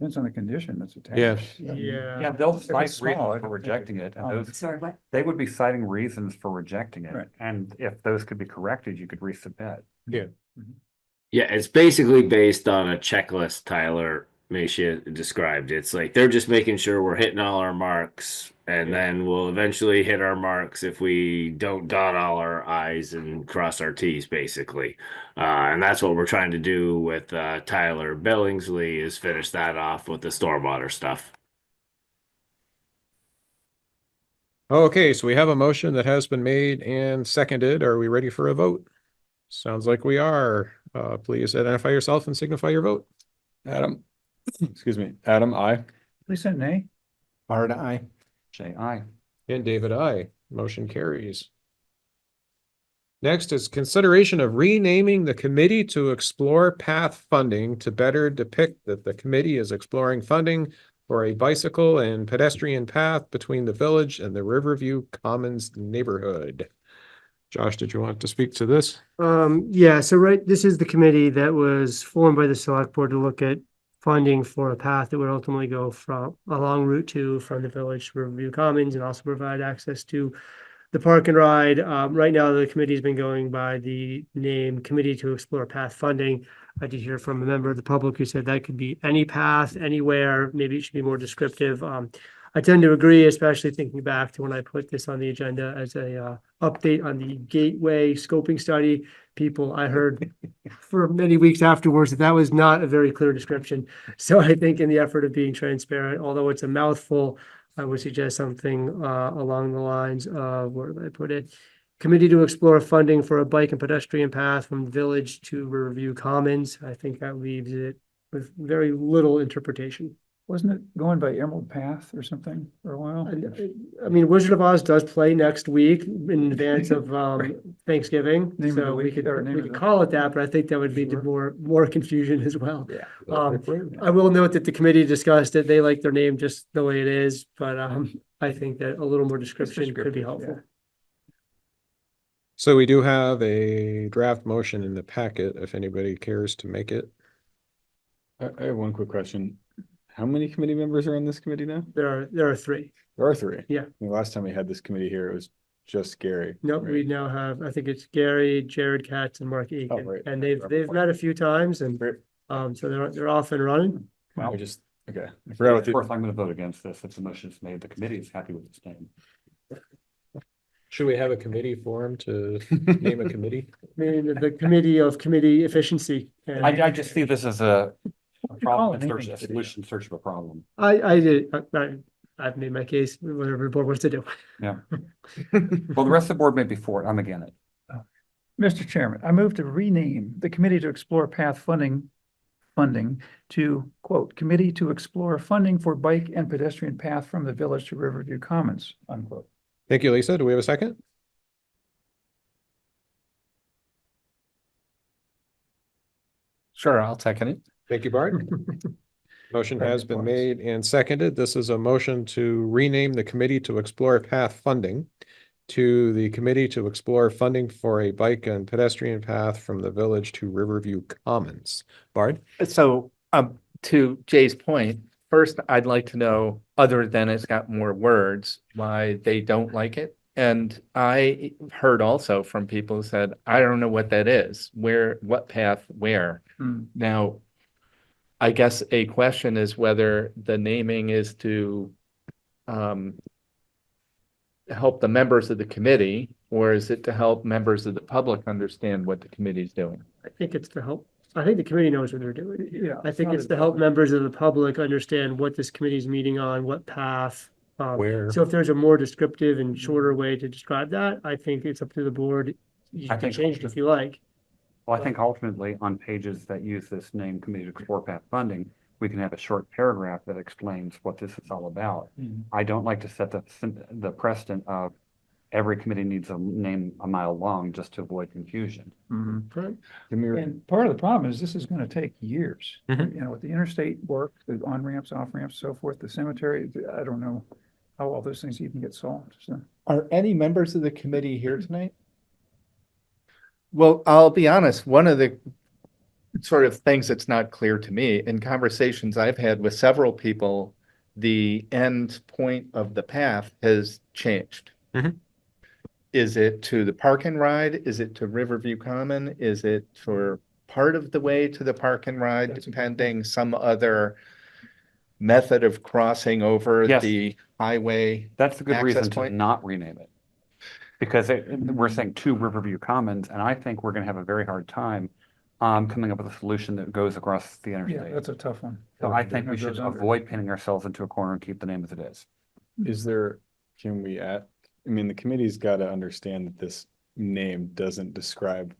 Depends on the condition that's Yes. attached. Yeah, they'll cite small, reasons it- for rejecting it, and those, Sorry, what? they would be citing reasons for rejecting it. Right. And if those could be corrected, you could resubmit. Yeah. Yeah, it's basically based on a checklist Tyler Macia described. It's like they're just making sure we're hitting all our marks, and then we'll eventually hit our marks if we don't dot all our I's and cross our T's, basically. And that's what we're trying to do with Tyler Billingsley, is finish that off with the stormwater stuff. Okay, so we have a motion that has been made and seconded. Are we ready for a vote? Sounds like we are. Please identify yourself and signify your vote. Adam, excuse me, Adam, I. Lisa, nay? Art, aye. Say aye. And David, I. Motion carries. Next is consideration of renaming the committee to explore path funding to better depict that the committee is exploring funding for a bicycle and pedestrian path between the village and the Riverview Commons neighborhood. Josh, did you want to speak to this? Yeah, so this is the committee that was formed by the select board to look at funding for a path that would ultimately go along Route 2 from the village to Riverview Commons, and also provide access to the park and ride. Right now, the committee's been going by the name Committee to Explore Path Funding. I did hear from a member of the public who said that could be any path, anywhere. Maybe it should be more descriptive. I tend to agree, especially thinking back to when I put this on the agenda as a update on the Gateway scoping study. I heard for many weeks afterwards that was not a very clear description. So I think in the effort of being transparent, although it's a mouthful, I would suggest something along the lines of, where did I put it? committee to explore funding for a bike and pedestrian path from Village to Riverview Commons. I think that leaves it with very little interpretation. Wasn't it going by Emerald Path or something for a while? I mean, Wizard of Oz does play next week in advance of Thanksgiving, Name of the so we week, could or name we of could the- call it that, but I think that would lead to Sure. more confusion as well. Yeah. I will note that the committee discussed it. They like their name just the way it is, but I think that a little more description could be helpful. So we do have a draft motion in the packet, if anybody cares to make it. I have one quick question. How many committee members are on this committee now? There are three. There are three. Yeah. The last time we had this committee here, it was just Gary. Nope, right? we now have, I think it's Gary, Jared Katz, and Mark Egan, right. and they've met a few times, and so they're off and running. I just, okay. I forgot what Of the, course, I'm gonna vote against this if the motion is made. The committee is happy with this name. Should we have a committee formed to name a committee? I mean, the committee of committee efficiency. And I just see this as a call problem, it search, a anything. solution, search of a problem. I've made my case, whatever the board wants to do. Yeah. Well, the rest of the board may be for it. I'm against it. Mr. Chairman, I move to rename the committee to explore path funding to, quote, committee to explore funding for bike and pedestrian path from the village to Riverview Commons, unquote. Thank you, Lisa. Do we have a second? Sure, I'll second it. Thank you, Bart. Motion has been made and seconded. This is a motion to rename the committee to explore path funding to the committee to explore funding for a bike and pedestrian path from the village to Riverview Commons. Bard? So, to Jay's point, first, I'd like to know, other than it's got more words, why they don't like it. And I heard also from people who said, I don't know what that is, what path, where. Now, I guess a question is whether the naming is to help the members of the committee, or is it to help members of the public understand what the committee's doing? I think it's to help, I think the committee knows what they're doing. Yeah. I think it's to help members of the public understand what this committee's meeting on, what path. Where? So if there's a more descriptive and shorter way to describe that, I think it's up to the board. You I can think- change it if you like. Well, I think ultimately on pages that use this name, committee to explore path funding, we can have a short paragraph that explains what this is all about. I don't like to set the precedent of every committee needs a name a mile long just to avoid confusion. And part of the problem is this is gonna take years. Mhm. You know, with the interstate work, the on-ramps, off-ramps, so forth, the cemetery, I don't know how all those things even get solved, so. Are any members of the committee here tonight? Well, I'll be honest, one of the sort of things that's not clear to me in conversations I've had with several people, the end point of the path has changed. Mhm. Is it to the park and ride? Is it to Riverview Common? Is it for part of the way to the park and ride, That's a good depending some other method of crossing over Yes. the highway? That's a good Access reason to point? not rename it. Because we're saying to Riverview Commons, and I think we're gonna have a very hard time coming up with a solution that goes across the Yeah, interstate. that's a tough one. So I think we That should goes under. avoid pinning ourselves into a corner and keep the name as it is. is there, can we add, I mean, the committee's got to understand that this name doesn't describe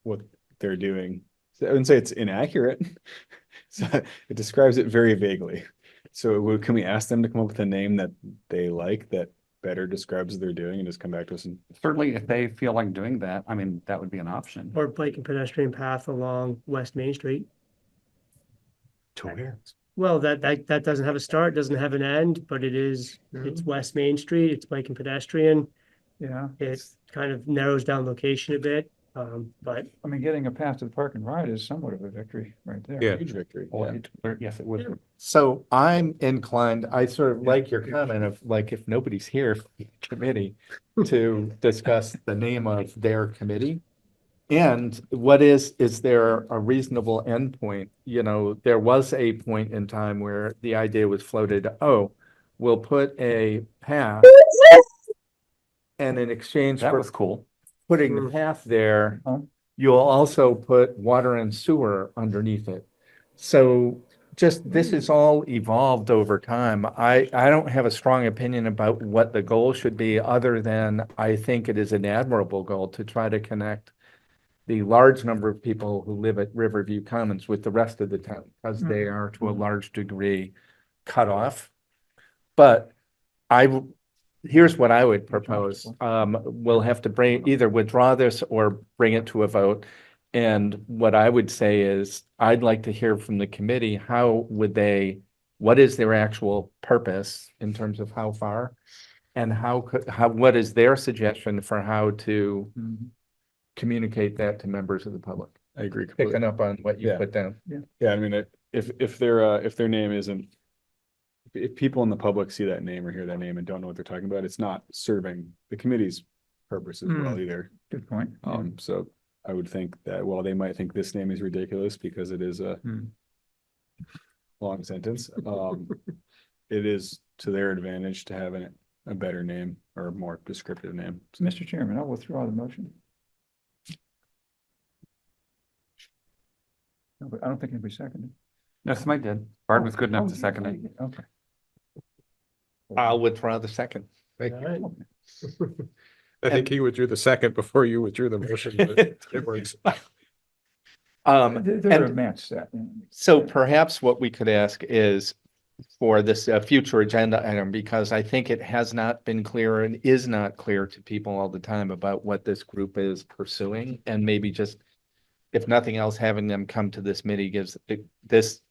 what they're doing. I wouldn't say it's inaccurate. So it describes it very vaguely. So can we ask them to come up with a name that they like that better describes what they're doing and just come back to us and Certainly, if they feel like doing that, I mean, that would be an option. Or bike and pedestrian path along West Main Street. To where? Well, that doesn't have a start, doesn't have an end, but it's West Main Street, it's bike and pedestrian. Yeah, It kind of narrows down location a bit, but I mean, getting a path to the park and ride is somewhat of a victory right there. Yeah. huge victory. Well, Yeah. yes, it would. So I'm inclined, I sort of like your comment of like, if nobody's here for the committee to discuss the name of their committee. And is there a reasonable endpoint? You know, there was a point in time where the idea was floated, oh, we'll put a path. And in exchange That for was cool. putting the path there, Oh. you'll also put water and sewer underneath it. So just, this is all evolved over time. I don't have a strong opinion about what the goal should be, other than I think it is an admirable goal to try to connect the large number of people who live at Riverview Commons with the rest of the town, because they are to a large degree cut off. But here's what I would propose. We'll have to either withdraw this or bring it to a vote. And what I would say is, I'd like to hear from the committee, what is their actual purpose in terms of how far? And what is their suggestion for how to communicate that to members of the public? I agree completely. Picking up on what you put down. Yeah, I mean, if their name isn't, if people in the public see that name or hear that name and don't know what they're talking about, it's not serving the committee's purpose as well either. Good point. So I would think that while they might think this name is ridiculous because it is a long sentence, it is to their advantage to have a better name or a more descriptive name. Mr. Chairman, I'll withdraw the motion. No, but I don't think it'll be seconded. No, somebody did. Bart was good enough to second it. Okay. I'll withdraw the second. Thank you. I think he withdrew the second before you withdrew the motion, but it works. They're a match set. So perhaps what we could ask is for this future agenda item, because I think it has not been clear and is not clear to people all the time about what this group is pursuing, and maybe just, if nothing else, having them come to this committee this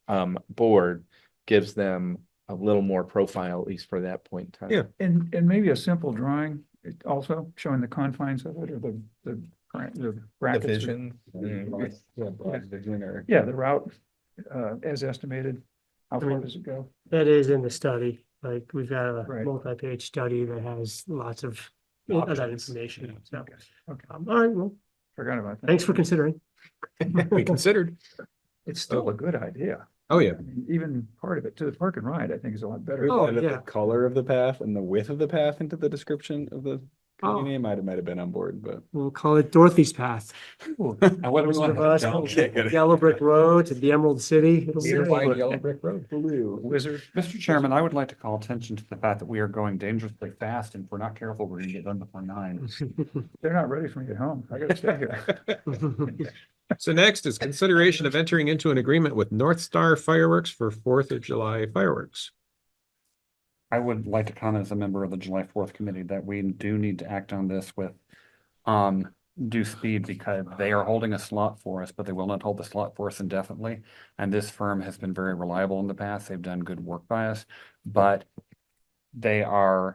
board gives them a little more profile, at least for that point in time. Yeah. And maybe a simple drawing also showing the confines of it, or the brackets. The vision. Yeah, the route as estimated. How far does it go? That is in the study. Like, we've got a Right. multi-page study that has lots of that information. So, Okay. all right, well, Forgot about that. thanks for considering. We considered. It's still a good idea. Oh, yeah. I mean, even part of it to the park and ride, I think, is a lot better. Oh, Added yeah. the color of the path and the width of the path into the description of the community name, might have been on board, but. We'll call it Dorothy's Path. And what do we Instead of want? us, Yellow Brick Road to the Emerald City. It'll be Yellow Brick Road. Blue. Wizard. Mr. Chairman, I would like to call attention to the fact that we are going dangerously fast, and if we're not careful, we're gonna get done before 9. They're not ready for me at home. I gotta stay here. So next is consideration of entering into an agreement with Northstar Fireworks for 4th of July fireworks. I would like to comment as a member of the July 4th committee that we do need to act on this with due speed, because they are holding a slot for us, but they will not hold the slot for us indefinitely. And this firm has been very reliable in the past. They've done good work by us, but they have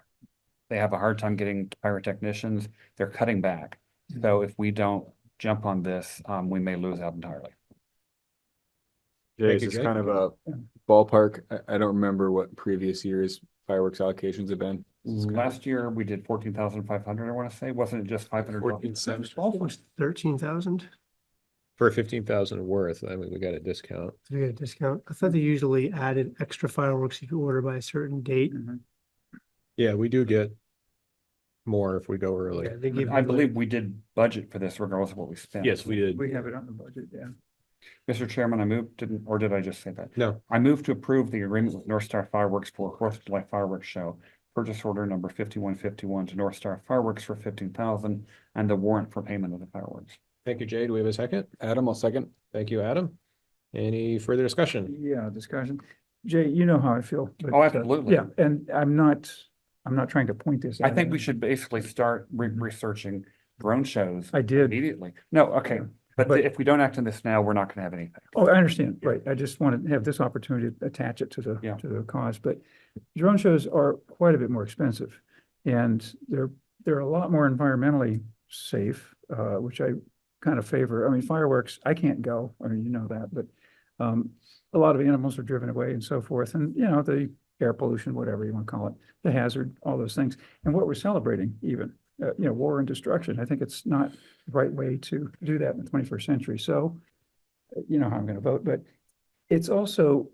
a hard time getting pyrotechnicians. They're cutting back. So if we don't jump on this, we may lose out entirely. Jay, Thank is you, this Jay. kind of a ballpark? I don't remember what previous years fireworks allocations have been. Last year, we did 14,500, I want to say. Wasn't it just 500? 14,700 13,000. for 15,000 worth. I mean, we got a discount. To get a discount. I thought they usually added extra fireworks if you order by a certain date. Yeah, we do get more if we go early. Yeah, they give I you believe we did budget for this regardless of what we spent. Yes, we did. We have it on the budget, yeah. Mr. Chairman, I moved, did I just say that? No. I move to approve the agreement with Northstar Fireworks for 4th of July fireworks show. Purchase order number 5151 to Northstar Fireworks for 15,000 and the warrant for payment of the fireworks. Thank you, Jay. Do we have a second? Adam, I'll second. Thank you, Adam. Any further discussion? Yeah, discussion. Jay, you know how I feel. but, Oh, absolutely. Yeah, and I'm not trying to point this out. I think we should basically start researching drone shows I did. immediately. No, okay. But if we don't act on this now, we're not going to have anything. Oh, I understand, right. I just want to have this opportunity to attach it to the cause, but drone shows are quite a bit more expensive. And they're a lot more environmentally safe, which I kind of favor. I mean, fireworks, I can't go, I mean, you know that, but a lot of animals are driven away and so forth. And, you know, the air pollution, whatever you want to call it, the hazard, all those things. And what we're celebrating even, you know, war and destruction. I think it's not the right way to do that in the 21st century. So, you know how I'm going to vote, but it's also,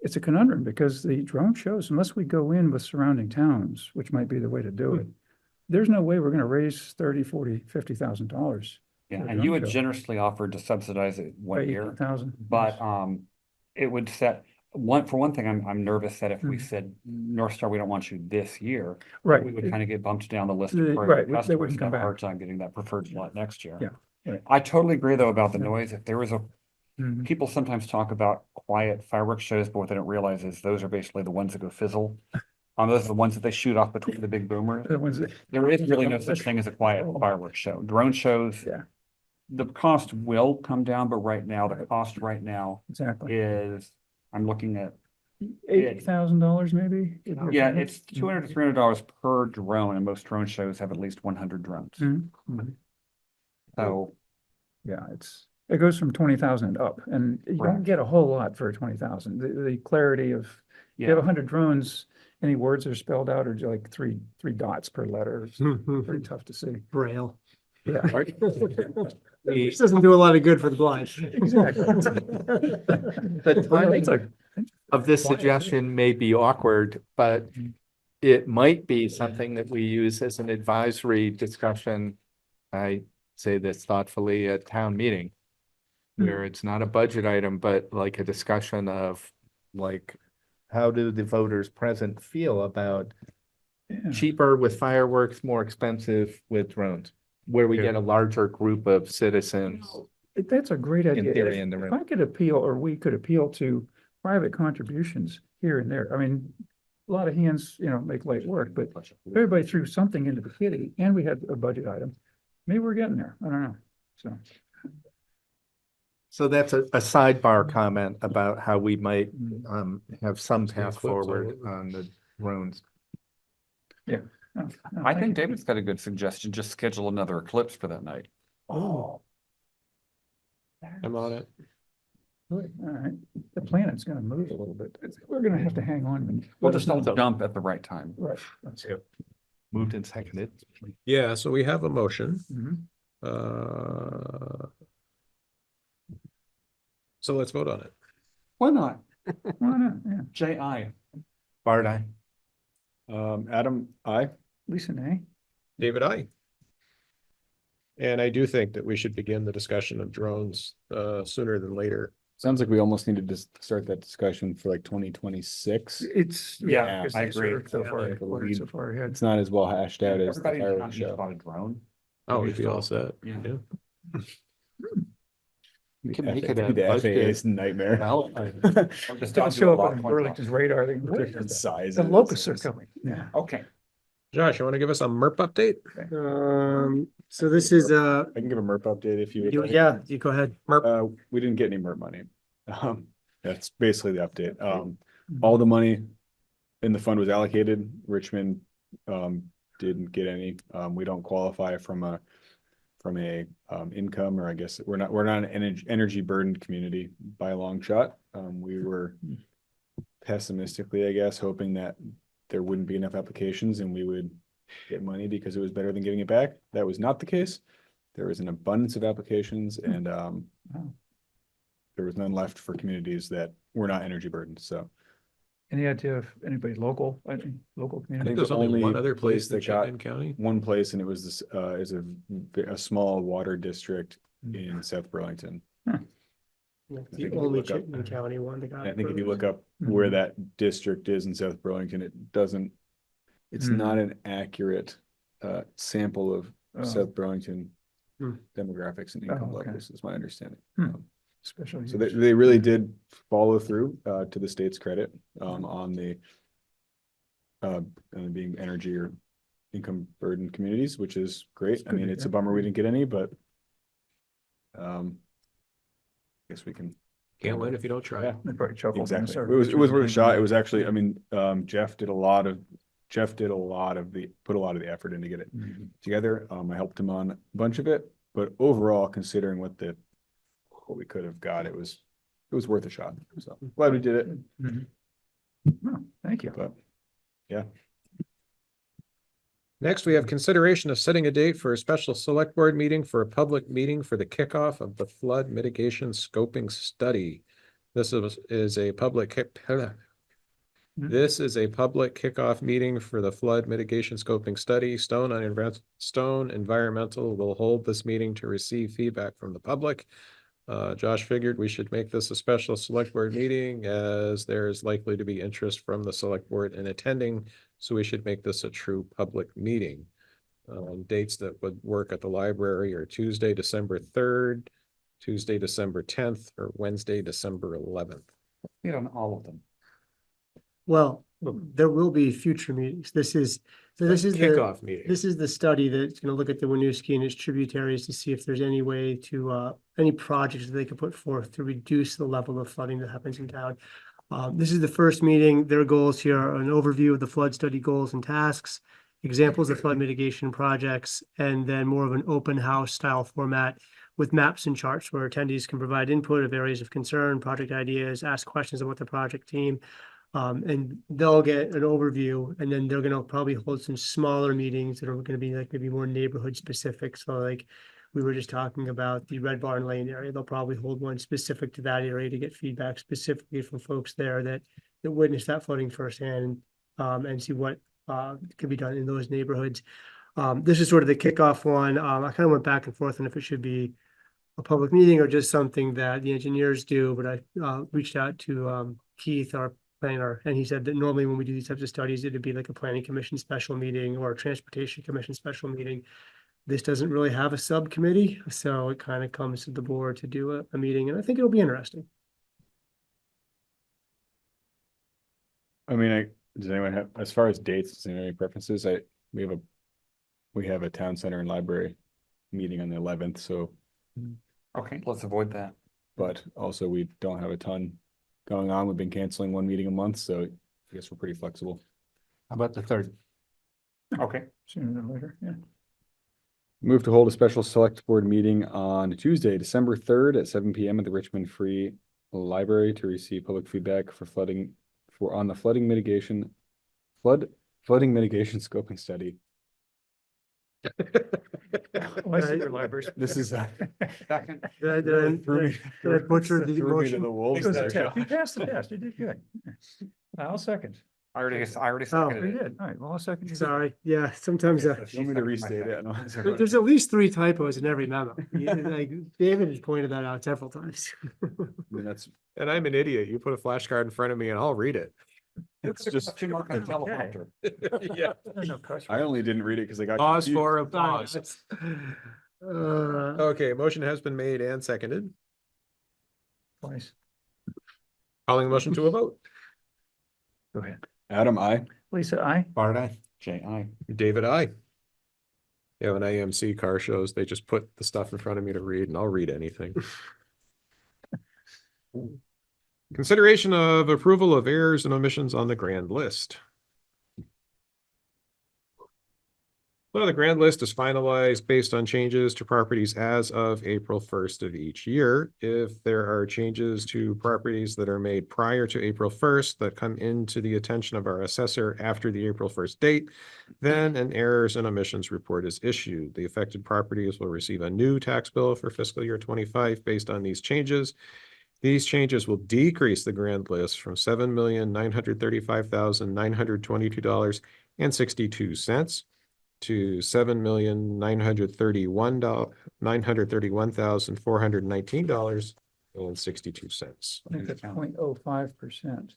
it's a conundrum because the drone shows, unless we go in with surrounding towns, which might be the way to do it, there's no way we're going to raise $30,000, $40,000, $50,000. Yeah, and you had generously offered to subsidize it one year, 1,000. but it would set, for one thing, I'm nervous that if we said Northstar, we don't want you this year. Right. We would kind of get bumped down the list of Right, priority they customers, wouldn't come have a back. hard time getting that preferred slot next year. Yeah, right. I totally agree though about the noise. If there was a, Mhm. people sometimes talk about quiet fireworks shows, but what they don't realize is those are basically the ones that go fizzle. Those are the ones that they shoot off between the big boomers. The ones that- There is really no such thing as a quiet fireworks show. Drone shows. Yeah. The cost will come down, but right now, the cost right now Exactly. is, I'm looking at, $8,000 maybe? yeah, it's $200 to $300 per drone, and most drone shows have at least 100 drones. Mhm. So, Yeah, it goes from 20,000 up, and you don't get a whole lot for 20,000. The clarity of, you have yeah, 100 drones, any words are spelled out, or like three dots per letter. It's pretty tough to see. Braille. Yeah. This doesn't do a lot of good for the blind. Exactly. The timing of this suggestion may be awkward, but it might be something that we use as an advisory discussion. I say this thoughtfully at town meeting, where it's not a budget item, but like a discussion of like, how do the voters present feel about Yeah. cheaper with fireworks, more expensive with drones, where we get a larger group of citizens That's a great idea. in theory If- in the If room. I could appeal, or we could appeal to private contributions here and there. I mean, a lot of hands, make light work, but everybody threw something into the kitty, and we had a budget item. Maybe we're getting there. I don't know. So, So that's a sidebar comment about how we might have some Some path clips on forward it. on the drones. no, no, I thank think you. David's got a good suggestion. Just schedule another eclipse for that night. Oh. I'm on it. Good, all right. The planet's gonna move a little bit. We're gonna have to hang on. We'll just don't jump at the right time. Right. That's it. Moved and seconded. Yeah, so we have a motion. Mhm. So let's vote on it. Why not? Why not? Yeah. J.I. Bart, aye. Adam, I. Lisa, nay? David, I. And I do think that we should begin the discussion of drones sooner than later. Sounds like we almost need to just start that discussion for like 2026. It's, Yeah, because I they're sort agree. of so Yeah, far, like a ordered lead. so far ahead. It's not as well hashed out as the Everybody in town fireworks just show. bought a drone. Oh, We we'd be all still- set. Yeah. Yeah. We can make it a The budget FAA's nightmare. I'm just They'll talking show about up on points. Burlington's radar. They can What predict is the Size. the locusts are coming. Yeah. Okay. Josh, you want to give us a MERP update? So this is, I can give a MERP update if you would like. yeah, you go ahead. We didn't get any MERP money. That's basically the update. All the money in the fund was allocated. Richmond didn't get any. We don't qualify from a income, or I guess we're not an energy burdened community by a long shot. We were pessimistically, I guess, hoping that there wouldn't be enough applications and we would get money because it was better than getting it back. That was not the case. There was an abundance of applications and there was none left for communities that were not energy burdened. So Any idea if anybody local, local I community? think there's only one other place that that got in County. one place, and it was this is a small water district in South Burlington. The think if you only look up- Chittenden County one that got. And I think if you approved. look up where that district is in South Burlington, it's not an accurate sample of Oh. South Burlington Hmm. demographics and income Oh, okay. levels, is my understanding. Special So use. they really did follow through to the state's credit on the being energy or income burdened communities, which is great. I good mean, to it's a hear. bummer we didn't get any, but guess we can. Can't win if you don't try. Yeah. They probably chuckled. when they Exactly. saw It was worth a shot. It Richmond. was actually, I mean, Jeff did a lot of put a lot of the effort in to get it Mhm. together. I helped him on a bunch of it, but overall, considering what we could have got, it was worth a shot. So glad we did it, Mhm. Oh, thank you. but yeah. Next, we have consideration of setting a date for a special select board meeting for a public meeting for the kickoff of the flood mitigation scoping study. This is a public This is a public kickoff meeting for the flood mitigation scoping study. Stone Environmental will hold this meeting to receive feedback from the public Josh figured we should make this a special select board meeting as there's likely to be interest from the select board in attending. So we should make this a true public meeting. Dates that would work at the library are Tuesday, December 3rd, Tuesday, December 10th, or Wednesday, December 11th. Meet on all of them. Well, there will be future meetings. This is the Kickoff meeting. This is the study that's going to look at the Winooski and its tributaries to see if there's any way to, any projects that they could put forth to reduce the level of flooding that happens in town. This is the first meeting. Their goals here are an overview of the flood study goals and tasks, examples of flood mitigation projects, and then more of an open house style format with maps and charts where attendees can provide input of areas of concern, project ideas, ask questions about the project team. And they'll get an overview, and then they're gonna probably hold some smaller meetings that are gonna be like maybe more neighborhood specific. So like we were just talking about the Red Barn Lane area, they'll probably hold one specific to that area to get feedback specifically from folks there that witnessed that flooding firsthand, and see what can be done in those neighborhoods. This is sort of the kickoff one. I kind of went back and forth on if it should be a public meeting or just something that the engineers do, but I reached out to Keith, our planner, and he said that normally when we do these types of studies, it'd be like a planning commission special meeting or a transportation commission special meeting. This doesn't really have a subcommittee, so it kind of comes to the board to do a meeting, and I think it'll be interesting. I mean, does anyone have, as far as dates, does anyone have any preferences? We have a town center and library meeting on the 11th, so. Okay, let's avoid that. But also we don't have a ton going on. We've been canceling one meeting a month, so I guess we're pretty flexible. How about the 3rd? Okay. Sooner than later, yeah. Move to hold a special select board meeting on Tuesday, December 3rd at 7 PM at the Richmond Free Library to receive public feedback for on the flooding mitigation scoping study. Licensure libraries. This is Second. Did I butcher the motion? You passed the test, you did good. I'll second. I already Oh, seconded you it. did, all right, well, I'll second. you. Sorry, yeah, sometimes You want me to restate it? No. there's at least 3 typos in every memo. Like David has pointed that out several times. I mean, And I'm an idiot. You put a flashcard in front of me and I'll read it. it's just, Mark on teleprompter. Yeah. No question. I only didn't read it because I got Pause confused. for a pause. Uh, Okay, motion has been made and seconded. Twice. Calling the motion to a vote. Go ahead. Adam, I. Lisa, I. Bart, I. J.I. David, I. Yeah, when AMC car shows, they just put the stuff in front of me to read and I'll read anything. Consideration of approval of errors and omissions on the grand list. Well, the grand list is finalized based on changes to properties as of April 1st of each year. If there are changes to properties that are made prior to April 1st that come into the attention of our assessor after the April 1st date, then an errors and omissions report is issued. The affected properties will receive a new tax bill for fiscal year 25 based on these changes. These changes will decrease the grand list from $7,935,922.62 to $7,931,419.62. I think that's 0.05%.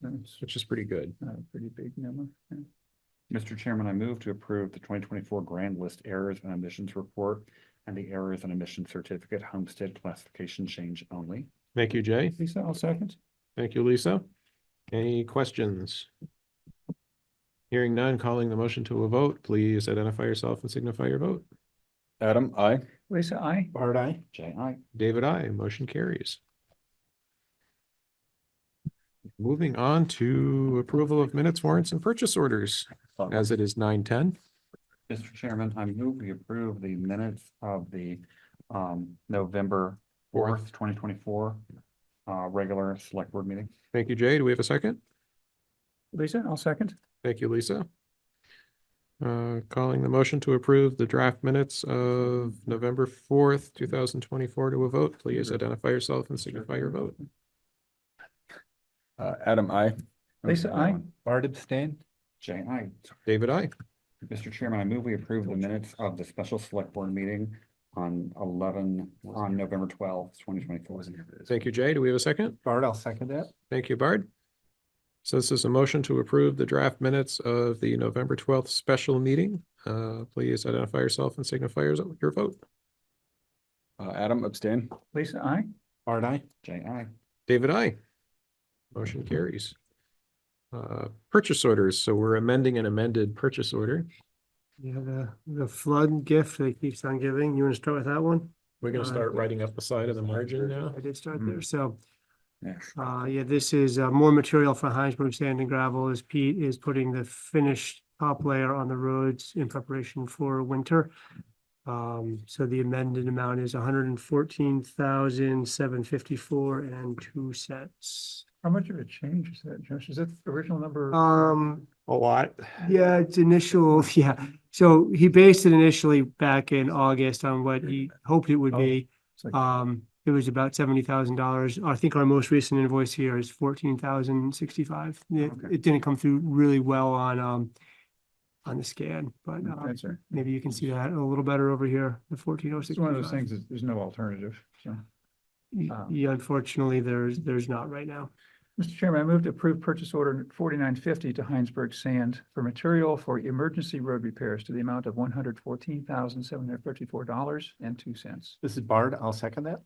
That's Which is pretty good. a pretty big number. Yeah. Mr. Chairman, I move to approve the 2024 Grand List Errors and Omissions Report and the Errors and Omissions Certificate Homestead Classification Change Only. Thank you, Jay. Lisa, I'll second. Thank you, Lisa. Any questions? Hearing none, calling the motion to a vote, please identify yourself and signify your vote. Adam, I. Lisa, I. Bart, I. J.I. David, I. Motion carries. Moving on to approval of minutes, warrants, and purchase orders, as it is 9:10. Mr. Chairman, I move we approve the minutes of the November 4th, 2024 regular select board meeting. Thank you, Jay. Do we have a second? Lisa, I'll second. Thank you, Lisa. Calling the motion to approve the draft minutes of November 4th, 2024 to a vote. Please identify yourself and signify your vote. Adam, I. Lisa, I. Bart, abstain. J.I. David, I. Mr. Chairman, I move we approve the minutes of the special select board meeting on November 12th, 2024. Thank you, Jay. Do we have a second? Bart, I'll second that. Thank you, Bard. So this is a motion to approve the draft minutes of the November 12th special meeting. Please identify yourself and signify your vote. Adam, abstain. Lisa, I. Bart, I. Jay, aye. David, aye. Motion carries. Purchase orders. So we're amending an amended purchase order. Yeah, the flood gift that keeps on giving. You want to start with that one? We're gonna start writing up the side of the margin now. I did start there. So, Yeah. yeah, this is more material for Hinesburg sand and gravel as Pete is putting the finished top layer on the roads in preparation for winter. So the amended amount is 114,754.02. How much of a change is that, Josh? Is that the original number? A lot. Yeah, it's initial, yeah. So he based it initially back in August on what he hoped it would be. It's like- It was about $70,000. I think our most recent invoice here is 14,065. It didn't come through really well on the scan, but That's right. maybe you can see that a little better over here, the It's one of those 14,065. things, there's no alternative, so. Yeah, unfortunately, there's not right now. Mr. Chairman, I move to approve purchase order 4950 to Hinesburg Sand for material for emergency road repairs to the amount of $114,734.02. This is Bart, I'll second that.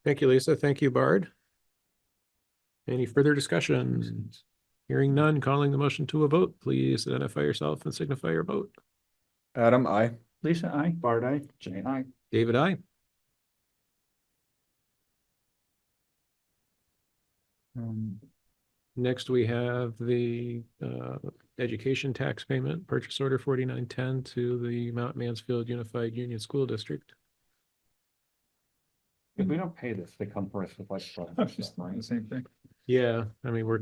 Thank you, Lisa. Thank you, Bard. Any further discussion? Hearing none, calling the motion to a vote. Please identify yourself and signify your vote. Adam, I. Lisa, I. Bart, I. Jay, aye. David, aye. Next, we have the education tax payment, purchase order 4910 to the Mount Mansfield Unified Union School District. If we don't pay this, they come for us with like. The same thing. Yeah, I mean, we're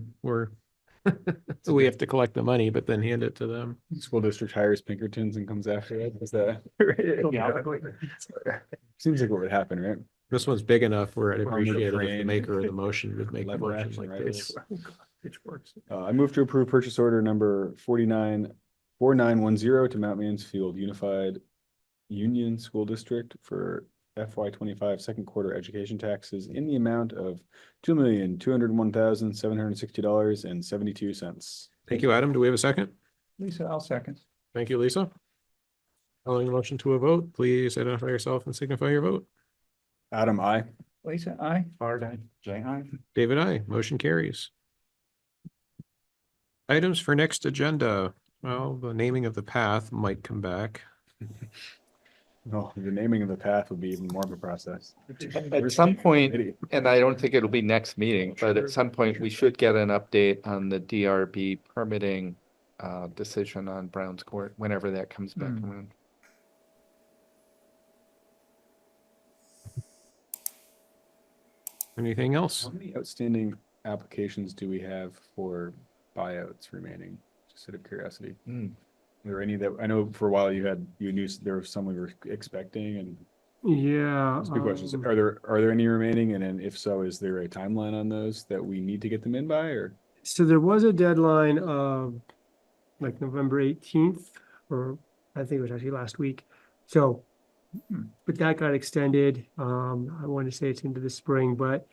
we have to collect the money, but then hand it to them. School district hires Pinkertons and comes after it. Is that? Yeah. Seems like what would happen, right? This one's big enough where I'd Or appreciate it if the crane. maker of the motion would make a Lever motion action, like right? this. Pitchforks. I move to approve purchase order number 494910 to Mount Mansfield Unified Union School District for FY25 second quarter education taxes in the amount of $2,201,760.72. Thank you, Adam. Do we have a second? Lisa, I'll second. Thank you, Lisa. Calling the motion to a vote, please identify yourself and signify your vote. Adam, I. Lisa, I. Bard, aye. Jay, aye. David, aye. Motion carries. Items for next agenda. Well, the naming of the path might come back. No, the naming of the path would be even more of a process. At some point, and I don't think it'll be next meeting, but at some point, we should get an update on the DRB permitting decision on Brown's Court, whenever that comes back around. Anything else? How many outstanding applications do we have for buyouts remaining? Just out of curiosity. Are there any that, I know for a while you knew there were some we were expecting and Yeah. that's a good question. Are there any remaining? And then if so, is there a timeline on those that we need to get them in by or? So there was a deadline of like November 18th, or I think it was actually last week. So, but that got extended. I want to say it's into the spring, but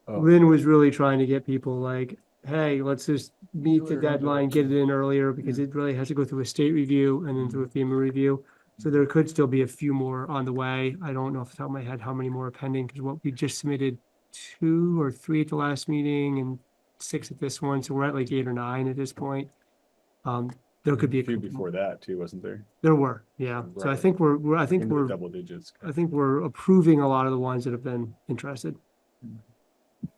Lynn was really trying to get people like, hey, let's just meet the deadline, get it in earlier because it really has to go through a state review and then through a FEMA review. So there could still be a few more on the way. I don't know off the top of my head how many more are pending because what we just submitted 2 or 3 at the last meeting and 6 at this one. So we're at like 8 or 9 at this point. There could be a few before that too, wasn't there? There were, yeah. So I think we're Into the double digits. I think we're approving a lot of the ones that have been interested.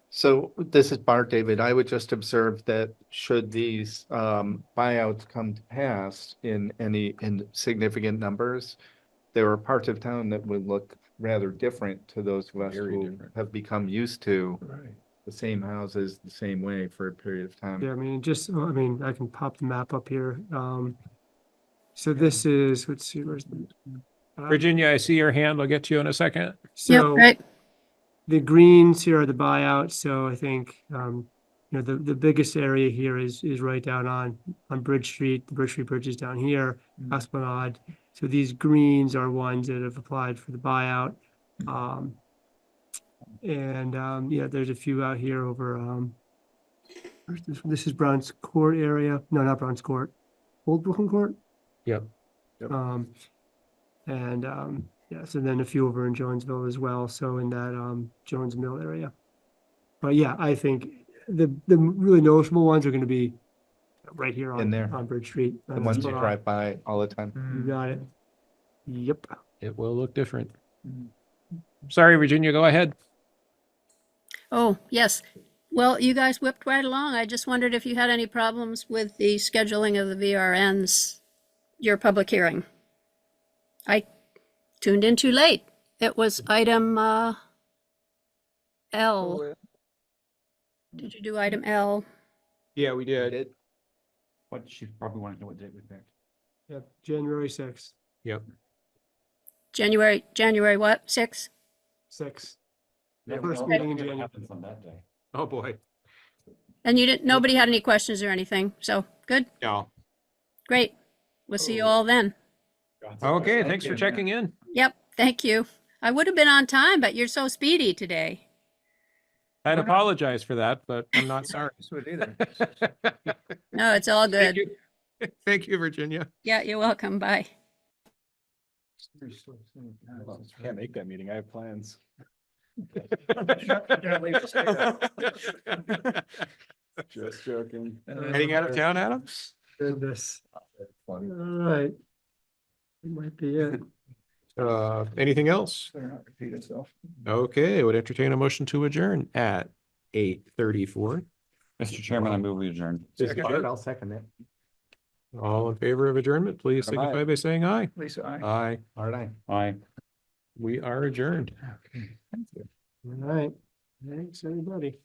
So this is Bart, David. I would just observe that should these buyouts come to pass in significant numbers, there are parts of town that would look rather different to those of us who have become used to the same houses the same way for a period of time. Yeah, I mean, I can pop the map up here. So this is, let's see, where's the Virginia, I see your hand. I'll get to you in a second. So the greens here are the buyouts. So I think, the biggest area here is right down on Bridge Street. The Bridge Street Bridge is down here, Esplanade. So these greens are ones that have applied for the buyout. Yeah, there's a few out here over, where's this is Brown's Court area. No, not Brown's Court. Old Brooklyn Court. Yep. Yeah, so then a few over in Jonesville as well. So in that, Jones Mill area. But yeah, I think the really noticeable ones are gonna be right here In on, there. on Bridge Street. The ones you drive by all the time. You got it. Yep. It will look different. Sorry, Virginia, go ahead. Oh, yes. Well, you guys whipped right along. I just wondered if you had any problems with the scheduling of the VRNs, your public hearing. I tuned in too late. It was item L. Did you do item L? Yeah, we did. What she probably wanted to know what date we picked. Yep, January 6th. Yep. January what? 6? 6. Yeah, First well, meeting in what January. happens on that day? Oh, boy. And you didn't, nobody had any questions or anything. So good, No. great. We'll see you all then. Okay, thanks for checking in. Yep, thank you. I would have been on time, but you're so speedy today. I'd apologize for that, but I'm not sorry. No, it's all Thank good. you. Thank you, Virginia. Yeah, you're welcome. Bye. Can't make that meeting. I have plans. Just joking. Heading out of town, Adam? Goodness. All right. It might be it. Anything else? Repeat itself. Okay, I would entertain a motion to adjourn at 8:34. Mr. Chairman, I move we adjourn. I'll second it. All in favor of adjournment, please Aye. signify by saying aye. Lisa, I. Aye. All right. Aye. We are adjourned. All right. Thanks, everybody.